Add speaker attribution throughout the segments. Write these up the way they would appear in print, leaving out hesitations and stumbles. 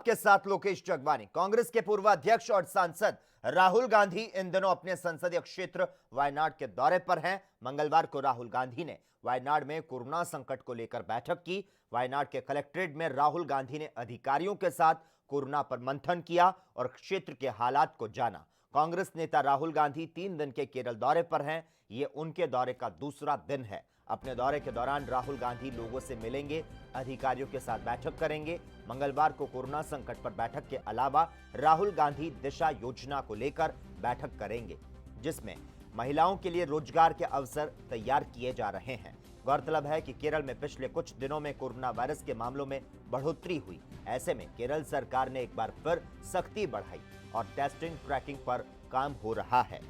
Speaker 1: आपके साथ लोकेश जगवानी। कांग्रेस के पूर्व अध्यक्ष और सांसद राहुल गांधी इन दिनों अपने संसदीय क्षेत्र वायनाड के दौरे पर हैं। मंगलवार को राहुल गांधी ने वायनाड में कोरोना संकट को लेकर बैठक की। वायनाड के कलेक्ट्रेट में राहुल गांधी ने अधिकारियों के साथ कोरोना पर मंथन किया और क्षेत्र के हालात को जाना। कांग्रेस नेता राहुल गांधी 3 दिन के केरल दौरे पर हैं। ये उनके दौरे का दूसरा दिन है। अपने दौरे के दौरान राहुल गांधी लोगों से मिलेंगे, अधिकारियों के साथ बैठक करेंगे। मंगलवार को कोरोना संकट पर बैठक के अलावा राहुल गांधी दिशा योजना को लेकर बैठक करेंगे, जिसमें महिलाओं के लिए रोजगार के अवसर तैयार किए जा रहे हैं। गौरतलब है कि केरल में पिछले कुछ दिनों में कोरोना वायरस के मामलों में बढ़ोतरी हुई। ऐसे में केरल सरकार ने एक बार फिर सख्ती बढ़ाई और टेस्टिंग ट्रैकिंग पर काम हो रहा है।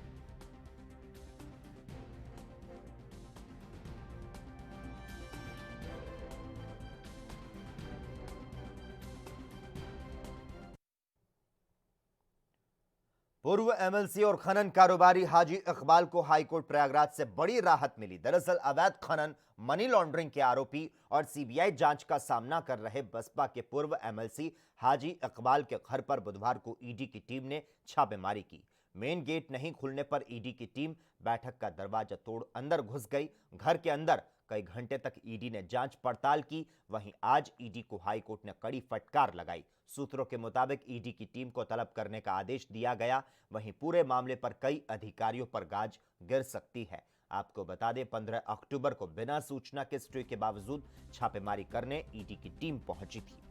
Speaker 1: पूर्व एमएलसी और खनन कारोबारी हाजी इकबाल को हाईकोर्ट प्रयागराज से बड़ी राहत मिली। दरअसल अवैध खनन, मनी लॉन्ड्रिंग के आरोपी और सीबीआई जांच का सामना कर रहे बसपा के पूर्व एमएलसी हाजी इकबाल के घर पर बुधवार को ईडी की टीम ने छापेमारी की। मेन गेट नहीं खुलने पर ईडी की टीम बैठक का दरवाजा तोड़ अंदर घुस गई। घर के अंदर कई घंटे तक ईडी ने जांच पड़ताल की। वहीं आज ईडी को हाईकोर्ट ने कड़ी फटकार लगाई। सूत्रों के मुताबिक ईडी की टीम को तलब करने का आदेश दिया गया। वहीं पूरे मामले पर कई अधिकारियों पर गाज गिर सकती है। आपको बता दें, 15 अक्टूबर को बिना सूचना के स्टे के बावजूद छापेमारी करने ईडी की टीम पहुंची थी।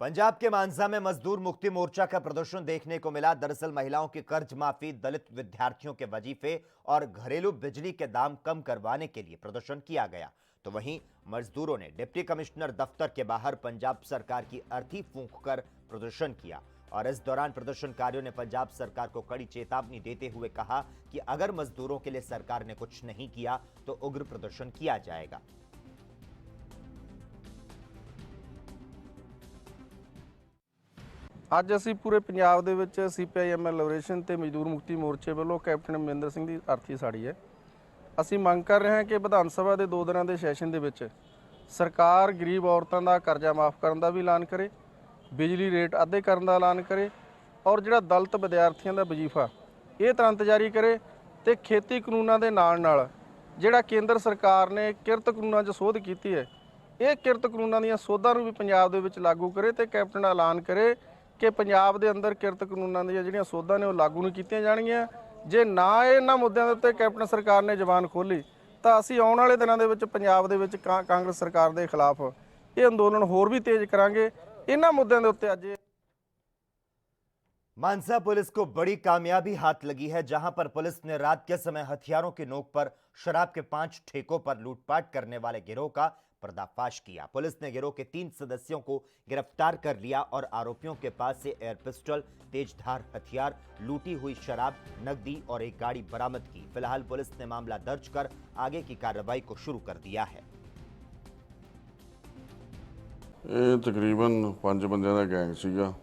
Speaker 1: पंजाब के मानसा में मजदूर मुक्ति मोर्चा का प्रदर्शन देखने को मिला। दरअसल महिलाओं की कर्ज माफी, दलित विद्यार्थियों के वजीफे और घरेलू बिजली के दाम कम करवाने के लिए प्रदर्शन किया गया। तो वहीं मजदूरों ने डिप्टी कमिश्नर दफ्तर के बाहर पंजाब सरकार की अर्थी फूंककर प्रदर्शन किया और इस दौरान प्रदर्शनकारियों ने पंजाब सरकार को कड़ी चेतावनी देते हुए कहा कि अगर मजदूरों के लिए सरकार ने कुछ नहीं किया तो उग्र प्रदर्शन किया जाएगा।
Speaker 2: ਅੱਜ ਅਸੀਂ ਪੂਰੇ ਪੰਜਾਬ ਦੇ ਵਿੱਚ ਸੀਪੀਆਈਐਮ ਲਿਬਰੇਸ਼ਨ ਤੇ ਮਜ਼ਦੂਰ ਮੁਕਤੀ ਮੋਰਚੇ ਵੱਲੋਂ ਕੈਪਟਨ ਅਮਰਿੰਦਰ ਸਿੰਘ ਦੀ ਅਰਥੀ ਸਾੜੀ ਹੈ। ਅਸੀਂ ਮੰਗ ਕਰ ਰਹੇ ਹਾਂ ਕਿ ਵਿਧਾਨ ਸਭਾ ਦੇ 2 ਦਿਨਾਂ ਦੇ ਸੈਸ਼ਨ ਦੇ ਵਿੱਚ ਸਰਕਾਰ ਗਰੀਬ ਔਰਤਾਂ ਦਾ ਕਰਜ਼ਾ ਮਾਫ ਕਰਨ ਦਾ ਵੀ ਐਲਾਨ ਕਰੇ, ਬਿਜਲੀ ਰੇਟ ਅੱਧੇ ਕਰਨ ਦਾ ਐਲਾਨ ਕਰੇ ਔਰ ਜਿਹੜਾ ਦਲਿਤ ਵਿਦਿਆਰਥੀਆਂ ਦਾ ਵਜ਼ੀਫਾ ਇਹ ਤੁਰੰਤ ਜਾਰੀ ਕਰੇ ਤੇ ਖੇਤੀ ਕਾਨੂੰਨਾਂ ਦੇ ਨਾਲ ਜਿਹੜਾ ਕੇਂਦਰ ਸਰਕਾਰ ਨੇ ਕਿਰਤ ਕਾਨੂੰਨਾਂ 'ਚ ਸੋਧ ਕੀਤੀ ਹੈ, ਇਹ ਕਿਰਤ ਕਾਨੂੰਨਾਂ ਦੀਆਂ ਸੋਧਾਂ ਨੂੰ ਵੀ ਪੰਜਾਬ ਦੇ ਵਿੱਚ ਲਾਗੂ ਕਰੇ ਤੇ ਕੈਪਟਨ ਐਲਾਨ ਕਰੇ ਕਿ ਪੰਜਾਬ ਦੇ ਅੰਦਰ ਕਿਰਤ ਕਾਨੂੰਨਾਂ ਦੀਆਂ ਜਿਹੜੀਆਂ ਸੋਧਾਂ ਨੇ ਉਹ ਲਾਗੂ ਨਹੀਂ ਕੀਤੀਆਂ ਜਾਣਗੀਆਂ। ਜੇ ਨਾ ਇਹਨਾਂ ਮੁੱਦਿਆਂ ਦੇ ਉੱਤੇ ਕੈਪਟਨ ਸਰਕਾਰ ਨੇ ਜ਼ਬਾਨ ਖੋਲ੍ਹੀ ਤਾਂ ਅਸੀਂ ਆਉਣ ਵਾਲੇ ਦਿਨਾਂ ਦੇ ਵਿੱਚ ਪੰਜਾਬ ਦੇ ਵਿੱਚ ਕਾਂਗਰਸ ਸਰਕਾਰ ਦੇ ਖਿਲਾਫ ਇਹ ਅੰਦੋਲਨ ਹੋਰ ਵੀ ਤੇਜ਼ ਕਰਾਂਗੇ। ਇਹਨਾਂ ਮੁੱਦਿਆਂ ਦੇ ਉੱਤੇ ਅੱਜ
Speaker 1: मानसा पुलिस को बड़ी कामयाबी हाथ लगी है, जहां पर पुलिस ने रात के समय हथियारों की नोक पर शराब के 5 ठेकों पर लूटपाट करने वाले गिरोह का पर्दाफाश किया। पुलिस ने गिरोह के 3 सदस्यों को गिरफ्तार कर लिया और आरोपियों के पास से एयर पिस्टल, तेजधार हथियार, लूटी हुई शराब, नकदी और एक गाड़ी बरामद की। फिलहाल पुलिस ने मामला दर्ज कर आगे की कार्रवाई को शुरू कर दिया है।
Speaker 3: तकरीबन 5 बंदियां दा गैंग सीगा।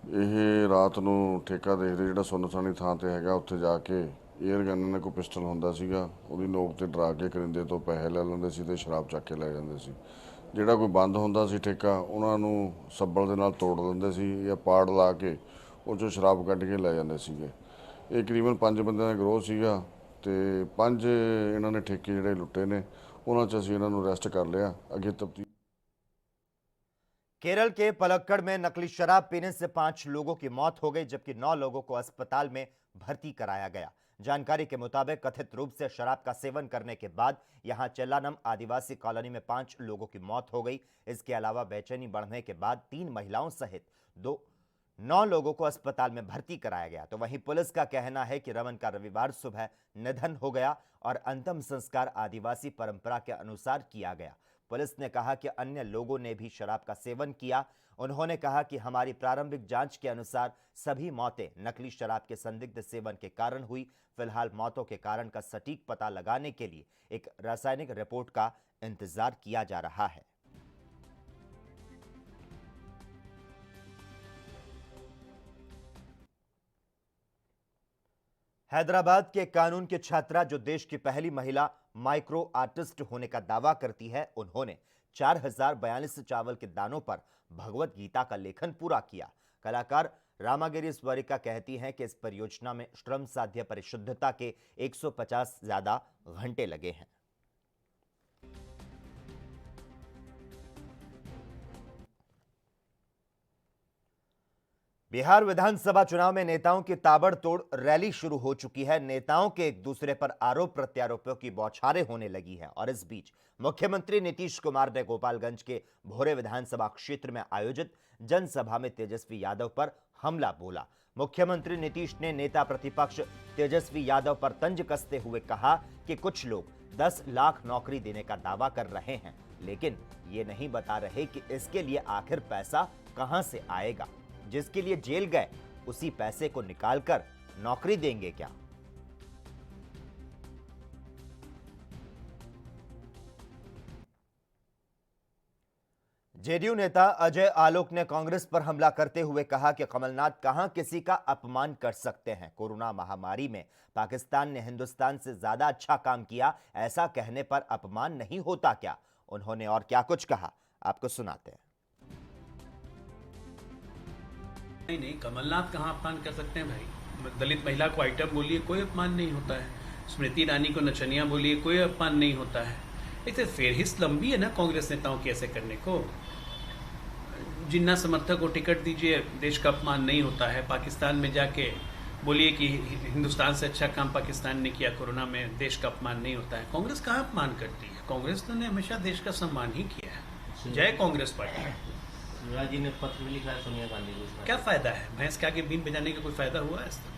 Speaker 3: ਇਹ ਰਾਤ ਨੂੰ ਠੇਕਾ ਦੇਖਦੇ ਜਿਹੜਾ ਸੁੰਨਸਾਨੀ ਥਾਂ ਤੇ ਹੈਗਾ ਉੱਥੇ ਜਾ ਕੇ 에ਅਰ ਗਨ ਨਾਲ ਕੋਈ ਪਿਸਟਲ ਹੁੰਦਾ ਸੀਗਾ, ਉਹਦੀ ਨੋਕ ਤੇ ਡਰਾ ਕੇ ਕਰਿੰਦੇ ਤੋਂ ਪੈਸੇ ਲੈ ਲੈਂਦੇ ਸੀ ਤੇ ਸ਼ਰਾਬ ਚੱਕ ਕੇ ਲੈ ਜਾਂਦੇ ਸੀ। ਜਿਹੜਾ ਕੋਈ ਬੰਦ ਹੁੰਦਾ ਸੀ ਠੇਕਾ, ਉਹਨਾਂ ਨੂੰ ਸੱਬਲ ਦੇ ਨਾਲ ਤੋੜ ਦਿੰਦੇ ਸੀ ਜਾਂ ਪਾੜ ਲਾ ਕੇ ਉਹ 'ਚੋਂ ਸ਼ਰਾਬ ਕੱਢ ਕੇ ਲੈ ਜਾਂਦੇ ਸੀਗੇ। ਇਹ ਕਰੀਬਨ 5 ਬੰਦਿਆਂ ਦਾ ਗਰੋਹ ਸੀਗਾ ਤੇ 5 ਇਹਨਾਂ ਨੇ ਠੇਕੇ ਜਿਹੜੇ ਲੁੱਟੇ ਨੇ ਉਹਨਾਂ 'ਚ ਅਸੀਂ ਇਹਨਾਂ ਨੂੰ ਅਰੈਸਟ ਕਰ ਲਿਆ। ਅੱਗੇ ਤਫਤੀਸ਼।
Speaker 1: केरल के पलक्कड़ में नकली शराब पीने से 5 लोगों की मौत हो गई, जबकि 9 लोगों को अस्पताल में भर्ती कराया गया। जानकारी के मुताबिक कथित रूप से शराब का सेवन करने के बाद यहां चेल्लानम आदिवासी कॉलोनी में 5 लोगों की मौत हो गई। इसके अलावा बेचैनी बढ़ने के बाद 3 महिलाओं सहित 9 लोगों को अस्पताल में भर्ती कराया गया। तो वहीं पुलिस का कहना है कि रमन का रविवार सुबह निधन हो गया और अंतिम संस्कार आदिवासी परंपरा के अनुसार किया गया। पुलिस ने कहा कि अन्य लोगों ने भी शराब का सेवन किया। उन्होंने कहा कि हमारी प्रारंभिक जांच के अनुसार सभी मौतें नकली शराब के संदिग्ध सेवन के कारण हुई। फिलहाल मौतों के कारण का सटीक पता लगाने के लिए एक रासायनिक रिपोर्ट का इंतजार किया जा रहा है। हैदराबाद के कानून की छात्रा जो देश की पहली महिला माइक्रो आर्टिस्ट होने का दावा करती है। उन्होंने 4042 चावल के दानों पर भगवत गीता का लेखन पूरा किया। कलाकार रामागिरी स्वरिका कहती हैं कि इस परियोजना में श्रम साध्य परिशुद्धता के 150 ज्यादा घंटे लगे हैं। बिहार विधानसभा चुनाव में नेताओं की ताबड़तोड़ रैली शुरू हो चुकी है। नेताओं के एक दूसरे पर आरोप प्रत्यारोपों की बौछारें होने लगी हैं और इस बीच मुख्यमंत्री नीतीश कुमार ने गोपालगंज के भोरे विधानसभा क्षेत्र में आयोजित जनसभा में तेजस्वी यादव पर हमला बोला। मुख्यमंत्री नीतीश ने नेता प्रतिपक्ष तेजस्वी यादव पर तंज कसते हुए कहा कि कुछ लोग 10 लाख नौकरी देने का दावा कर रहे हैं, लेकिन ये नहीं बता रहे कि इसके लिए आखिर पैसा कहां से आएगा। जिसके लिए जेल गए उसी पैसे को निकालकर नौकरी देंगे क्या? जेडीयू नेता अजय आलोक ने कांग्रेस पर हमला करते हुए कहा कि कमलनाथ कहां किसी का अपमान कर सकते हैं। कोरोना महामारी में पाकिस्तान ने हिंदुस्तान से ज्यादा अच्छा काम किया, ऐसा कहने पर अपमान नहीं होता क्या? उन्होंने और क्या कुछ कहा, आपको सुनाते हैं।
Speaker 4: नहीं, कमलनाथ कहाँ अपमान कर सकते हैं भाई। दलित महिला को आइटम बोलिए, कोई अपमान नहीं होता है। स्मृति ईरानी को नचनिया बोलिए, कोई अपमान नहीं होता है। ऐसे फेरहिस्त लंबी है ना कांग्रेस नेताओं की ऐसे करने को। जिन्ना समर्थक को टिकट दीजिए, देश का अपमान नहीं होता है। पाकिस्तान में जाके बोलिए कि हिंदुस्तान से अच्छा काम पाकिस्तान ने किया कोरोना में, देश का अपमान नहीं होता है। कांग्रेस कहाँ अपमान करती है? कांग्रेस ने हमेशा देश का सम्मान ही किया है। जय कांग्रेस पार्टी।
Speaker 5: शिवराज जी ने पत्र भी लिखा है सोनिया गांधी को।
Speaker 4: क्या फायदा है? भैंस के आगे बीन बजाने का कोई फायदा हुआ है आज तक?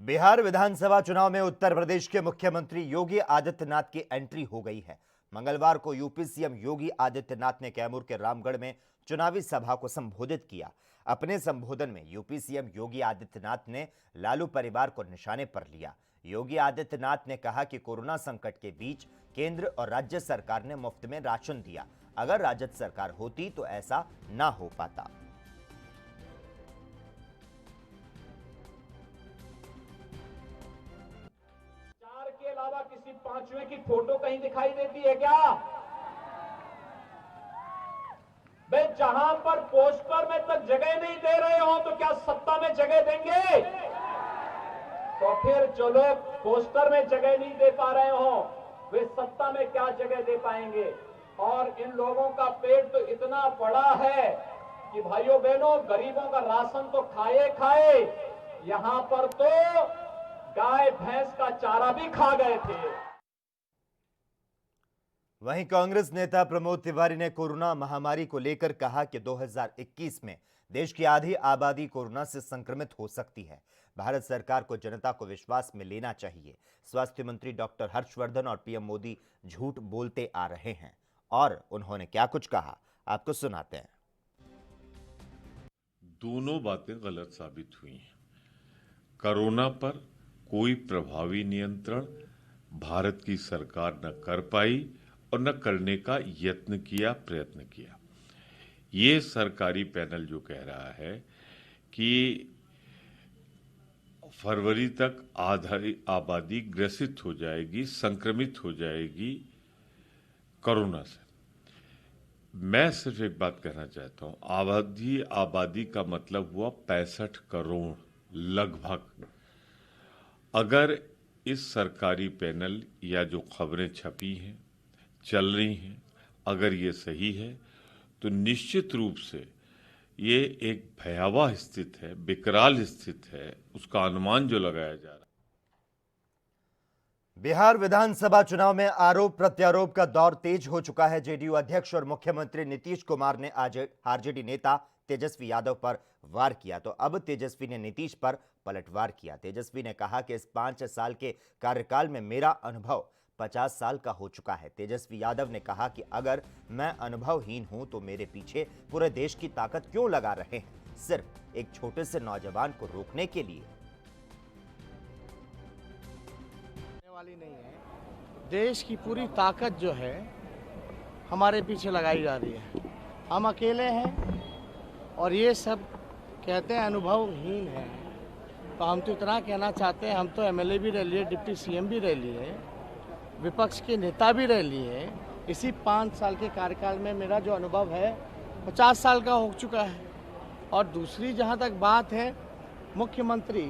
Speaker 1: बिहार विधानसभा चुनाव में उत्तर प्रदेश के मुख्यमंत्री योगी आदित्यनाथ की एंट्री हो गई है। मंगलवार को यूपी सीएम योगी आदित्यनाथ ने कैमूर के रामगढ़ में चुनावी सभा को संबोधित किया। अपने संबोधन में यूपी सीएम योगी आदित्यनाथ ने लालू परिवार को निशाने पर लिया। योगी आदित्यनाथ ने कहा कि कोरोना संकट के बीच केंद्र और राज्य सरकार ने मुफ्त में राशन दिया। अगर राजद सरकार होती तो ऐसा ना हो पाता।
Speaker 6: चार के अलावा किसी पांचवें की फोटो कहीं दिखाई देती है क्या? भाई जहां पर पोस्टर में तक जगह नहीं दे रहे हो तो क्या सत्ता में जगह देंगे? तो फिर जो लोग पोस्टर में जगह नहीं दे पा रहे हो वे सत्ता में क्या जगह दे पाएंगे? और इन लोगों का पेट तो इतना बड़ा है कि भाइयों बहनों, गरीबों का राशन तो खाए खाए, यहां पर तो गाय भैंस का चारा भी खा गए थे।
Speaker 1: वहीं कांग्रेस नेता प्रमोद तिवारी ने कोरोना महामारी को लेकर कहा कि 2021 में देश की आधी आबादी कोरोना से संक्रमित हो सकती है। भारत सरकार को जनता को विश्वास में लेना चाहिए। स्वास्थ्य मंत्री डॉक्टर हर्षवर्धन और पीएम मोदी झूठ बोलते आ रहे हैं और उन्होंने क्या कुछ कहा, आपको सुनाते हैं।
Speaker 7: दोनों बातें गलत साबित हुई हैं। कोरोना पर कोई प्रभावी नियंत्रण भारत की सरकार न कर पाई और न करने का प्रयत्न किया। ये सरकारी पैनल जो कह रहा है कि फरवरी तक आधी आबादी ग्रसित हो जाएगी, संक्रमित हो जाएगी कोरोना से, मैं सिर्फ एक बात कहना चाहता हूं। आबादी का मतलब हुआ 65 करोड़ लगभग। अगर इस सरकारी पैनल या जो खबरें छपी हैं, चल रही हैं, अगर ये सही है तो निश्चित रूप से ये एक भयावह स्थिति है, विकराल स्थिति है, उसका अनुमान जो लगाया जा रहा है।
Speaker 1: बिहार विधानसभा चुनाव में आरोप प्रत्यारोप का दौर तेज हो चुका है। जेडीयू अध्यक्ष और मुख्यमंत्री नीतीश कुमार ने आज आरजेडी नेता तेजस्वी यादव पर वार किया, तो अब तेजस्वी ने नीतीश पर पलटवार किया। तेजस्वी ने कहा कि इस 5 साल के कार्यकाल में मेरा अनुभव 50 साल का हो चुका है। तेजस्वी यादव ने कहा कि अगर मैं अनुभवहीन हूं तो मेरे पीछे पूरे देश की ताकत क्यों लगा रहे हैं, सिर्फ एक छोटे से नौजवान को रोकने के लिए।
Speaker 8: वाली नहीं है, देश की पूरी ताकत जो है हमारे पीछे लगाई जा रही है। हम अकेले हैं और ये सब कहते हैं अनुभवहीन है, तो हम तो इतना कहना चाहते हैं, हम तो एमएलए भी रह लिए, डिप्टी सीएम भी रह लिए, विपक्ष के नेता भी रह लिए। इसी 5 साल के कार्यकाल में मेरा जो अनुभव है 50 साल का हो चुका है। और दूसरी जहाँ तक बात है, मुख्यमंत्री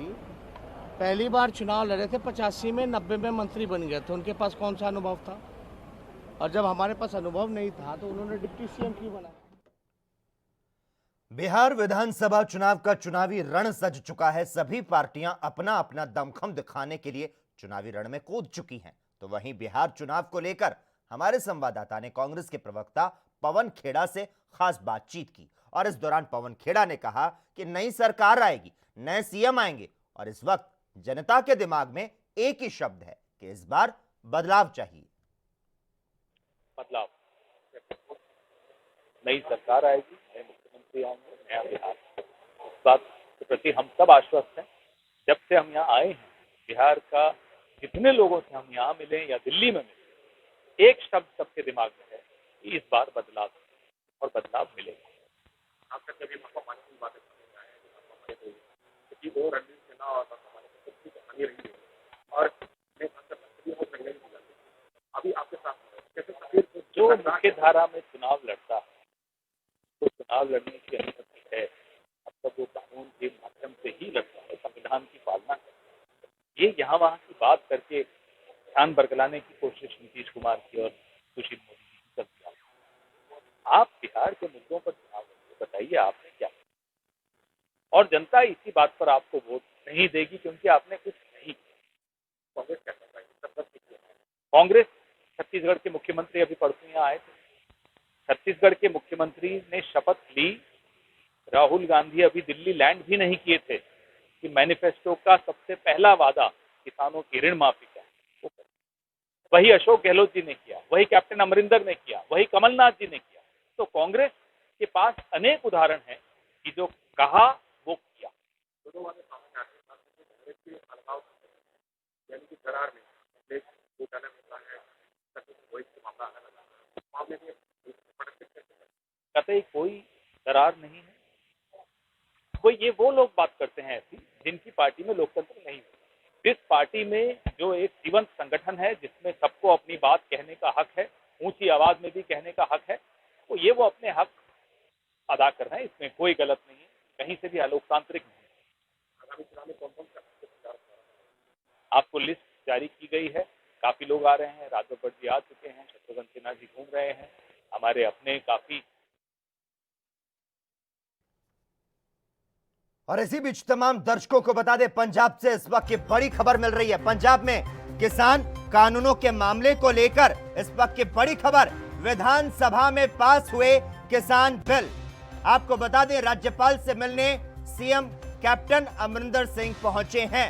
Speaker 8: पहली बार चुनाव लड़े थे 85 में, 90 में मंत्री बन गए थे। उनके पास कौन सा अनुभव था? और जब हमारे पास अनुभव नहीं था तो उन्होंने डिप्टी सीएम क्यों बना?
Speaker 1: बिहार विधानसभा चुनाव का चुनावी रण सज चुका है। सभी पार्टियां अपना अपना दमखम दिखाने के लिए चुनावी रण में कूद चुकी हैं। तो वहीं बिहार चुनाव को लेकर हमारे संवाददाता ने कांग्रेस के प्रवक्ता पवन खेड़ा से खास बातचीत की और इस दौरान पवन खेड़ा ने कहा कि नई सरकार आएगी, नए सीएम आएंगे और इस वक्त जनता के दिमाग में एक ही शब्द है कि इस बार बदलाव चाहिए।
Speaker 6: बदलाव, नई सरकार आएगी, नए मुख्यमंत्री आएंगे, नया बिहार। इस बात के प्रति हम सब आश्वस्त हैं। जब से हम यहाँ आए हैं, बिहार का जितने लोगों से हम यहाँ मिले या दिल्ली में मिले, एक शब्द सबके दिमाग में है कि इस बार बदलाव और बदलाव मिलेगा। आपका कभी मौका पाने की बात क्योंकि वो रणनीति सेना और सबकी कहानी रही है और अभी आपके साथ जो मुख्य धारा में चुनाव लड़ता है, तो चुनाव लड़ने की अनुमति है। अब तक वो कानून के माध्यम से ही लड़ता है, संविधान की पालना है। ये यहाँ वहाँ की बात करके ध्यान बरगलाने की कोशिश नीतीश कुमार की और सुशील मोदी की कर दिया। आप बिहार के मुद्दों पर चुनाव लड़ते, बताइए आपने क्या किया? और जनता इसी बात पर आपको वोट नहीं देगी क्योंकि आपने कुछ नहीं किया। कांग्रेस क्या कर रही है? कांग्रेस, छत्तीसगढ़ के मुख्यमंत्री अभी परसों यहाँ आए थे। छत्तीसगढ़ के मुख्यमंत्री ने शपथ ली, राहुल गांधी अभी दिल्ली लैंड भी नहीं किए थे कि मैनिफेस्टो का सबसे पहला वादा किसानों की ऋण माफी का वो करें। वही अशोक गहलोत जी ने किया, वही कैप्टन अमरिंदर ने किया, वही कमलनाथ जी ने किया। तो कांग्रेस के पास अनेक उदाहरण हैं कि जो कहा वो किया। दोनों वाले कांग्रेस के अलगाव यानी कि करार में कतई कोई दरार नहीं है। वो लोग बात करते हैं ऐसी जिनकी पार्टी में लोकतंत्र नहीं है। जिस पार्टी में जो एक जीवंत संगठन है, जिसमें सबको अपनी बात कहने का हक है, ऊंची आवाज में भी कहने का हक है, वो अपने हक अदा कर रहे हैं। इसमें कोई गलत नहीं है, कहीं से भी अलोकतांत्रिक नहीं है। आगामी चुनाव में कौन-कौन आपको लिस्ट जारी की गई है। काफी लोग आ रहे हैं, राघव जी आ चुके हैं, शत्रुघ्न सिन्हा जी घूम रहे हैं, हमारे अपने काफी।
Speaker 1: और इसी बीच तमाम दर्शकों को बता दें, पंजाब से इस वक्त की बड़ी खबर मिल रही है। पंजाब में किसान कानूनों के मामले को लेकर इस वक्त की बड़ी खबर, विधानसभा में पास हुए किसान बिल। आपको बता दें, राज्यपाल से मिलने सीएम कैप्टन अमरिंदर सिंह पहुंचे हैं।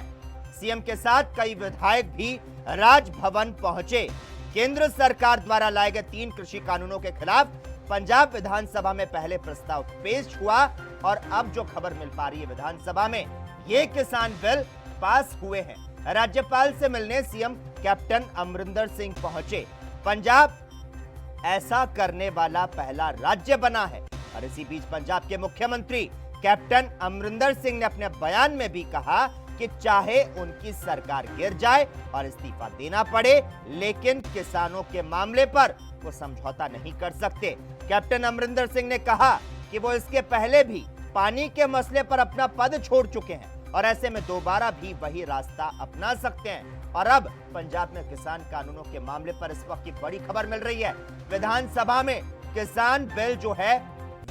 Speaker 1: सीएम के साथ कई विधायक भी राजभवन पहुंचे। केंद्र सरकार द्वारा लाए गए 3 कृषि कानूनों के खिलाफ पंजाब विधानसभा में पहले प्रस्ताव पेश हुआ और अब जो खबर मिल पा रही है, विधानसभा में ये किसान बिल पास हुए हैं। राज्यपाल से मिलने सीएम कैप्टन अमरिंदर सिंह पहुंचे। पंजाब ऐसा करने वाला पहला राज्य बना है। और इसी बीच पंजाब के मुख्यमंत्री कैप्टन अमरिंदर सिंह ने अपने बयान में भी कहा कि चाहे उनकी सरकार गिर जाए और इस्तीफा देना पड़े, लेकिन किसानों के मामले पर वो समझौता नहीं कर सकते। कैप्टन अमरिंदर सिंह ने कहा कि वो इसके पहले भी पानी के मसले पर अपना पद छोड़ चुके हैं और ऐसे में दोबारा भी वही रास्ता अपना सकते हैं। और अब पंजाब में किसान कानूनों के मामले पर इस वक्त की बड़ी खबर मिल रही है। विधानसभा में किसान बिल जो है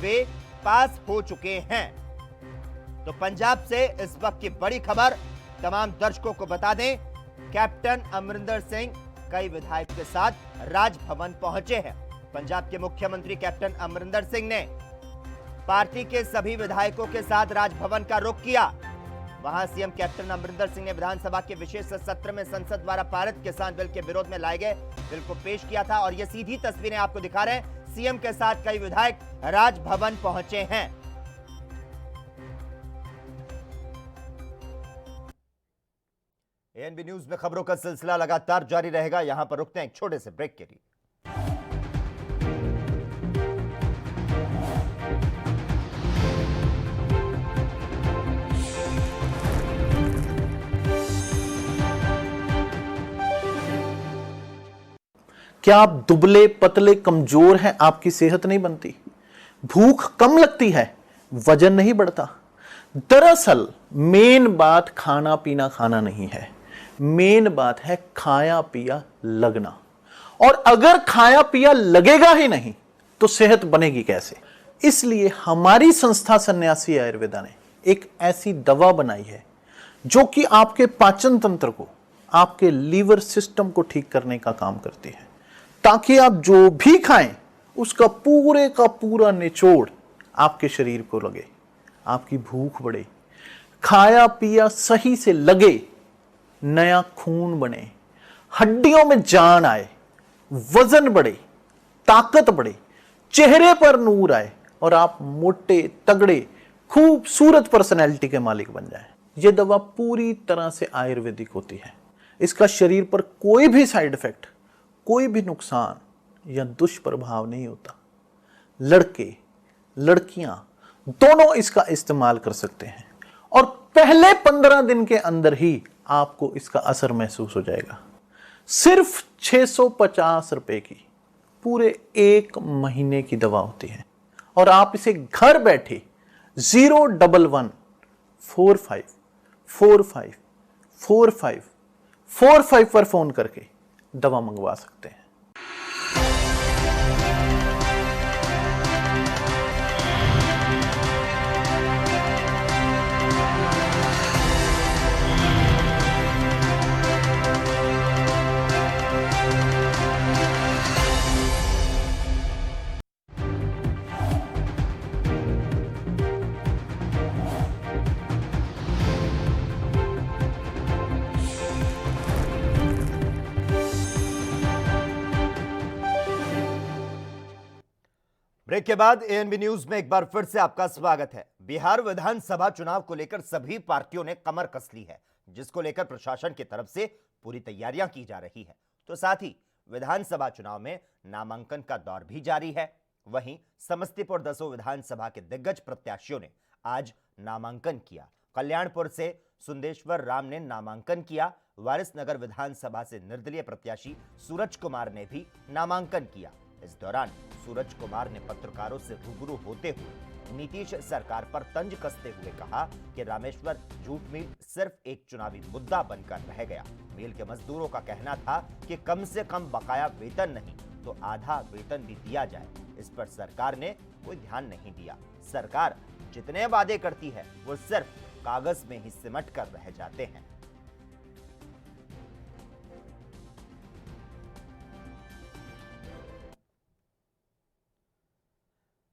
Speaker 1: वे पास हो चुके हैं। तो पंजाब से इस वक्त की बड़ी खबर तमाम दर्शकों को बता दें, कैप्टन अमरिंदर सिंह कई विधायक के साथ राजभवन पहुंचे हैं। पंजाब के मुख्यमंत्री कैप्टन अमरिंदर सिंह ने पार्टी के सभी विधायकों के साथ राजभवन का रुख किया। वहां सीएम कैप्टन अमरिंदर सिंह ने विधानसभा के विशेष सत्र में संसद द्वारा पारित किसान बिल के विरोध में लाए गए बिल को पेश किया था। और ये सीधी तस्वीरें आपको दिखा रहे हैं, सीएम के साथ कई विधायक राजभवन पहुंचे हैं। एएनबी न्यूज में खबरों का सिलसिला लगातार जारी रहेगा। यहां पर रुकते हैं एक छोटे से ब्रेक के लिए।
Speaker 9: क्या आप दुबले पतले कमजोर हैं, आपकी सेहत नहीं बनती? भूख कम लगती है, वजन नहीं बढ़ता? दरअसल मेन बात खाना पीना खाना नहीं है, मेन बात है खाया पिया लगना। और अगर खाया पिया लगेगा ही नहीं तो सेहत बनेगी कैसे? इसलिए हमारी संस्था सन्यासी आयुर्वेदा ने एक ऐसी दवा बनाई है जो कि आपके पाचन तंत्र को, आपके लीवर सिस्टम को ठीक करने का काम करती है, ताकि आप जो भी खाएं उसका पूरे का पूरा निचोड़ आपके शरीर को लगे, आपकी भूख बढ़े, खाया पिया सही से लगे, नया खून बने, हड्डियों में जान आए, वजन बढ़े, ताकत बढ़े, चेहरे पर नूर आए और आप मोटे तगड़े खूबसूरत पर्सनैलिटी के मालिक बन जाएं। यह दवा पूरी तरह से आयुर्वेदिक होती है। इसका शरीर पर कोई भी साइड इफेक्ट, कोई भी नुकसान या दुष्प्रभाव नहीं होता। लड़के लड़कियां दोनों इसका इस्तेमाल कर सकते हैं और पहले 15 दिन के अंदर ही आपको इसका असर महसूस हो जाएगा। सिर्फ 650 रुपए की पूरे 1 महीने की दवा होती है और आप इसे घर बैठे 01145454545 पर फोन करके दवा मंगवा सकते हैं।
Speaker 1: ब्रेक के बाद एएनबी न्यूज में एक बार फिर से आपका स्वागत है। बिहार विधानसभा चुनाव को लेकर सभी पार्टियों ने कमर कस ली है, जिसको लेकर प्रशासन की तरफ से पूरी तैयारियां की जा रही है। तो साथ ही विधानसभा चुनाव में नामांकन का दौर भी जारी है। वहीं समस्तीपुर 10 विधानसभा के दिग्गज प्रत्याशियों ने आज नामांकन किया। कल्याणपुर से सुंदेश्वर राम ने नामांकन किया। वारिसनगर विधानसभा से निर्दलीय प्रत्याशी सूरज कुमार ने भी नामांकन किया। इस दौरान सूरज कुमार ने पत्रकारों से रूबरू होते हुए नीतीश सरकार पर तंज कसते हुए कहा कि रामेश्वर जूट मिल सिर्फ एक चुनावी मुद्दा बनकर रह गया। मिल के मजदूरों का कहना था कि कम से कम बकाया वेतन नहीं तो आधा वेतन भी दिया जाए। इस पर सरकार ने कोई ध्यान नहीं दिया। सरकार जितने वादे करती है वो सिर्फ कागज में ही सिमट कर रह जाते हैं।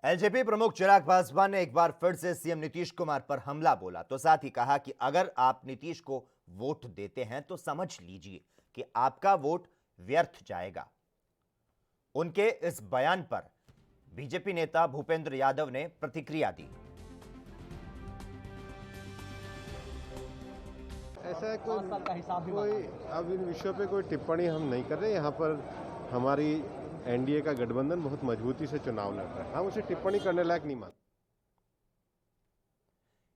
Speaker 1: एलजेपी प्रमुख चिराग पासवान ने एक बार फिर से सीएम नीतीश कुमार पर हमला बोला, तो साथ ही कहा कि अगर आप नीतीश को वोट देते हैं तो समझ लीजिए कि आपका वोट व्यर्थ जाएगा। उनके इस बयान पर बीजेपी नेता भूपेंद्र यादव ने प्रतिक्रिया दी।
Speaker 10: ऐसा कोई अब इन विषयों पे कोई टिप्पणी हम नहीं कर रहे। यहाँ पर हमारी एनडीए का गठबंधन बहुत मजबूती से चुनाव लड़ रहा है, हम उसे टिप्पणी करने लायक नहीं मानते।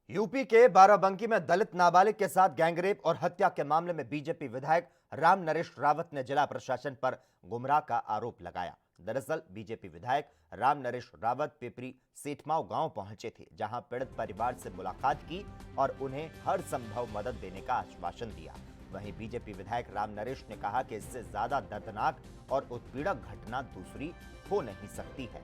Speaker 1: यूपी के बाराबंकी में दलित नाबालिग के साथ गैंगरेप और हत्या के मामले में बीजेपी विधायक राम नरेश रावत ने जिला प्रशासन पर गुमराह का आरोप लगाया। दरअसल बीजेपी विधायक राम नरेश रावत पिपरी सेठमाव गांव पहुंचे थे, जहां पीड़ित परिवार से मुलाकात की और उन्हें हर संभव मदद देने का आश्वासन दिया। वहीं बीजेपी विधायक राम नरेश ने कहा कि इससे ज्यादा दर्दनाक और उत्पीड़क घटना दूसरी हो नहीं सकती है।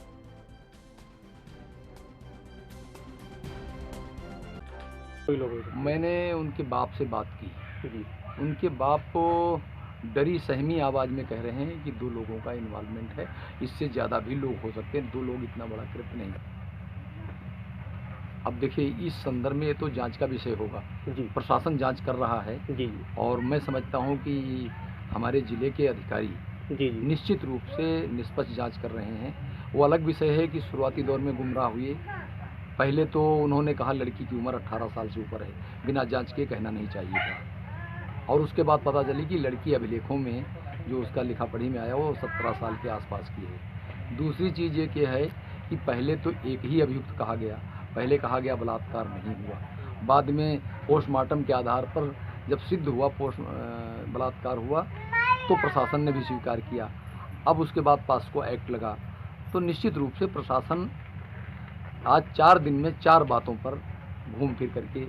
Speaker 11: मैंने उनके बाप से बात की। उनके बाप को डरी सहमी आवाज़ में कह रहे हैं कि 2 लोगों का इन्वॉल्वमेंट है, इससे ज़्यादा भी लोग हो सकते हैं, 2 लोग इतना बड़ा कृत्य नहीं। अब देखिए इस संदर्भ में ये तो जांच का विषय होगा जी, प्रशासन जांच कर रहा है जी, और मैं समझता हूँ कि हमारे ज़िले के अधिकारी जी निश्चित रूप से निष्पक्ष जांच कर रहे हैं। वो अलग विषय है कि शुरुआती दौर में गुमराह हुए, पहले तो उन्होंने कहा लड़की की उम्र 18 साल से ऊपर है, बिना जांच के कहना नहीं चाहिए था, और उसके बाद पता चली कि लड़की अभिलेखों में जो उसका लिखा पढ़ी में आया वो 17 साल के आसपास की है। दूसरी चीज़ ये कि है कि पहले तो एक ही अभियुक्त कहा गया, पहले कहा गया बलात्कार नहीं हुआ, बाद में पोस्टमार्टम के आधार पर जब सिद्ध हुआ बलात्कार हुआ तो प्रशासन ने भी स्वीकार किया। अब उसके बाद पास्को एक्ट लगा, तो निश्चित रूप से प्रशासन आज 4 दिन में 4 बातों पर घूम फिर करके।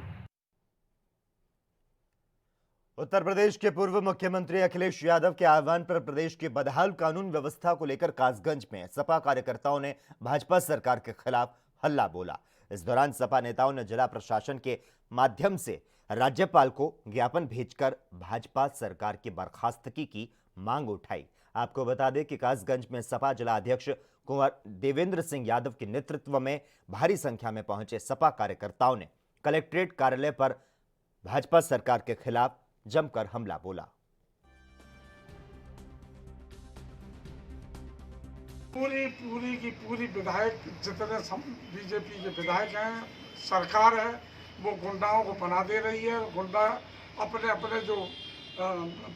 Speaker 1: उत्तर प्रदेश के पूर्व मुख्यमंत्री अखिलेश यादव के आह्वान पर प्रदेश की बदहाल कानून व्यवस्था को लेकर कासगंज में सपा कार्यकर्ताओं ने भाजपा सरकार के खिलाफ हल्ला बोला। इस दौरान सपा नेताओं ने जिला प्रशासन के माध्यम से राज्यपाल को ज्ञापन भेजकर भाजपा सरकार की बर्खास्तगी की मांग उठाई। आपको बता दें कि कासगंज में सपा जिला अध्यक्ष कुंवर देवेंद्र सिंह यादव के नेतृत्व में भारी संख्या में पहुंचे सपा कार्यकर्ताओं ने कलेक्ट्रेट कार्यालय पर भाजपा सरकार के खिलाफ जमकर हमला बोला।
Speaker 12: पूरी की पूरी विधायक जितने बीजेपी के विधायक हैं, सरकार है, वो गुंडाओं को बना दे रही है। गुंडा अपने अपने जो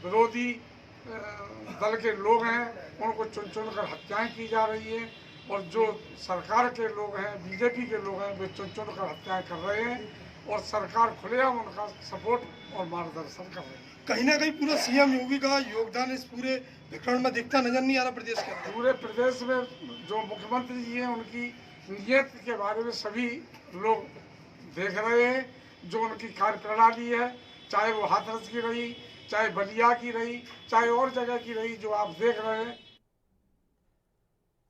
Speaker 12: विरोधी दल के लोग हैं उनको चुन चुन कर हत्याएं की जा रही है, और जो सरकार के लोग हैं, बीजेपी के लोग हैं, वे चुन चुन कर हत्याएं कर रहे हैं, और सरकार खुलेआम उनका सपोर्ट और मार्गदर्शन कर रही है।
Speaker 13: कहीं ना कहीं पूरा सीएम योगी का योगदान इस पूरे विकरण में दिखता नजर नहीं आ रहा प्रदेश के अंदर।
Speaker 12: पूरे प्रदेश में जो मुख्यमंत्री जी हैं उनकी नीयत के बारे में सभी लोग देख रहे हैं। जो उनकी कार्यप्रणाली है, चाहे वो हाथरस की रही, चाहे बलिया की रही, चाहे और जगह की रही, जो आप देख रहे हैं।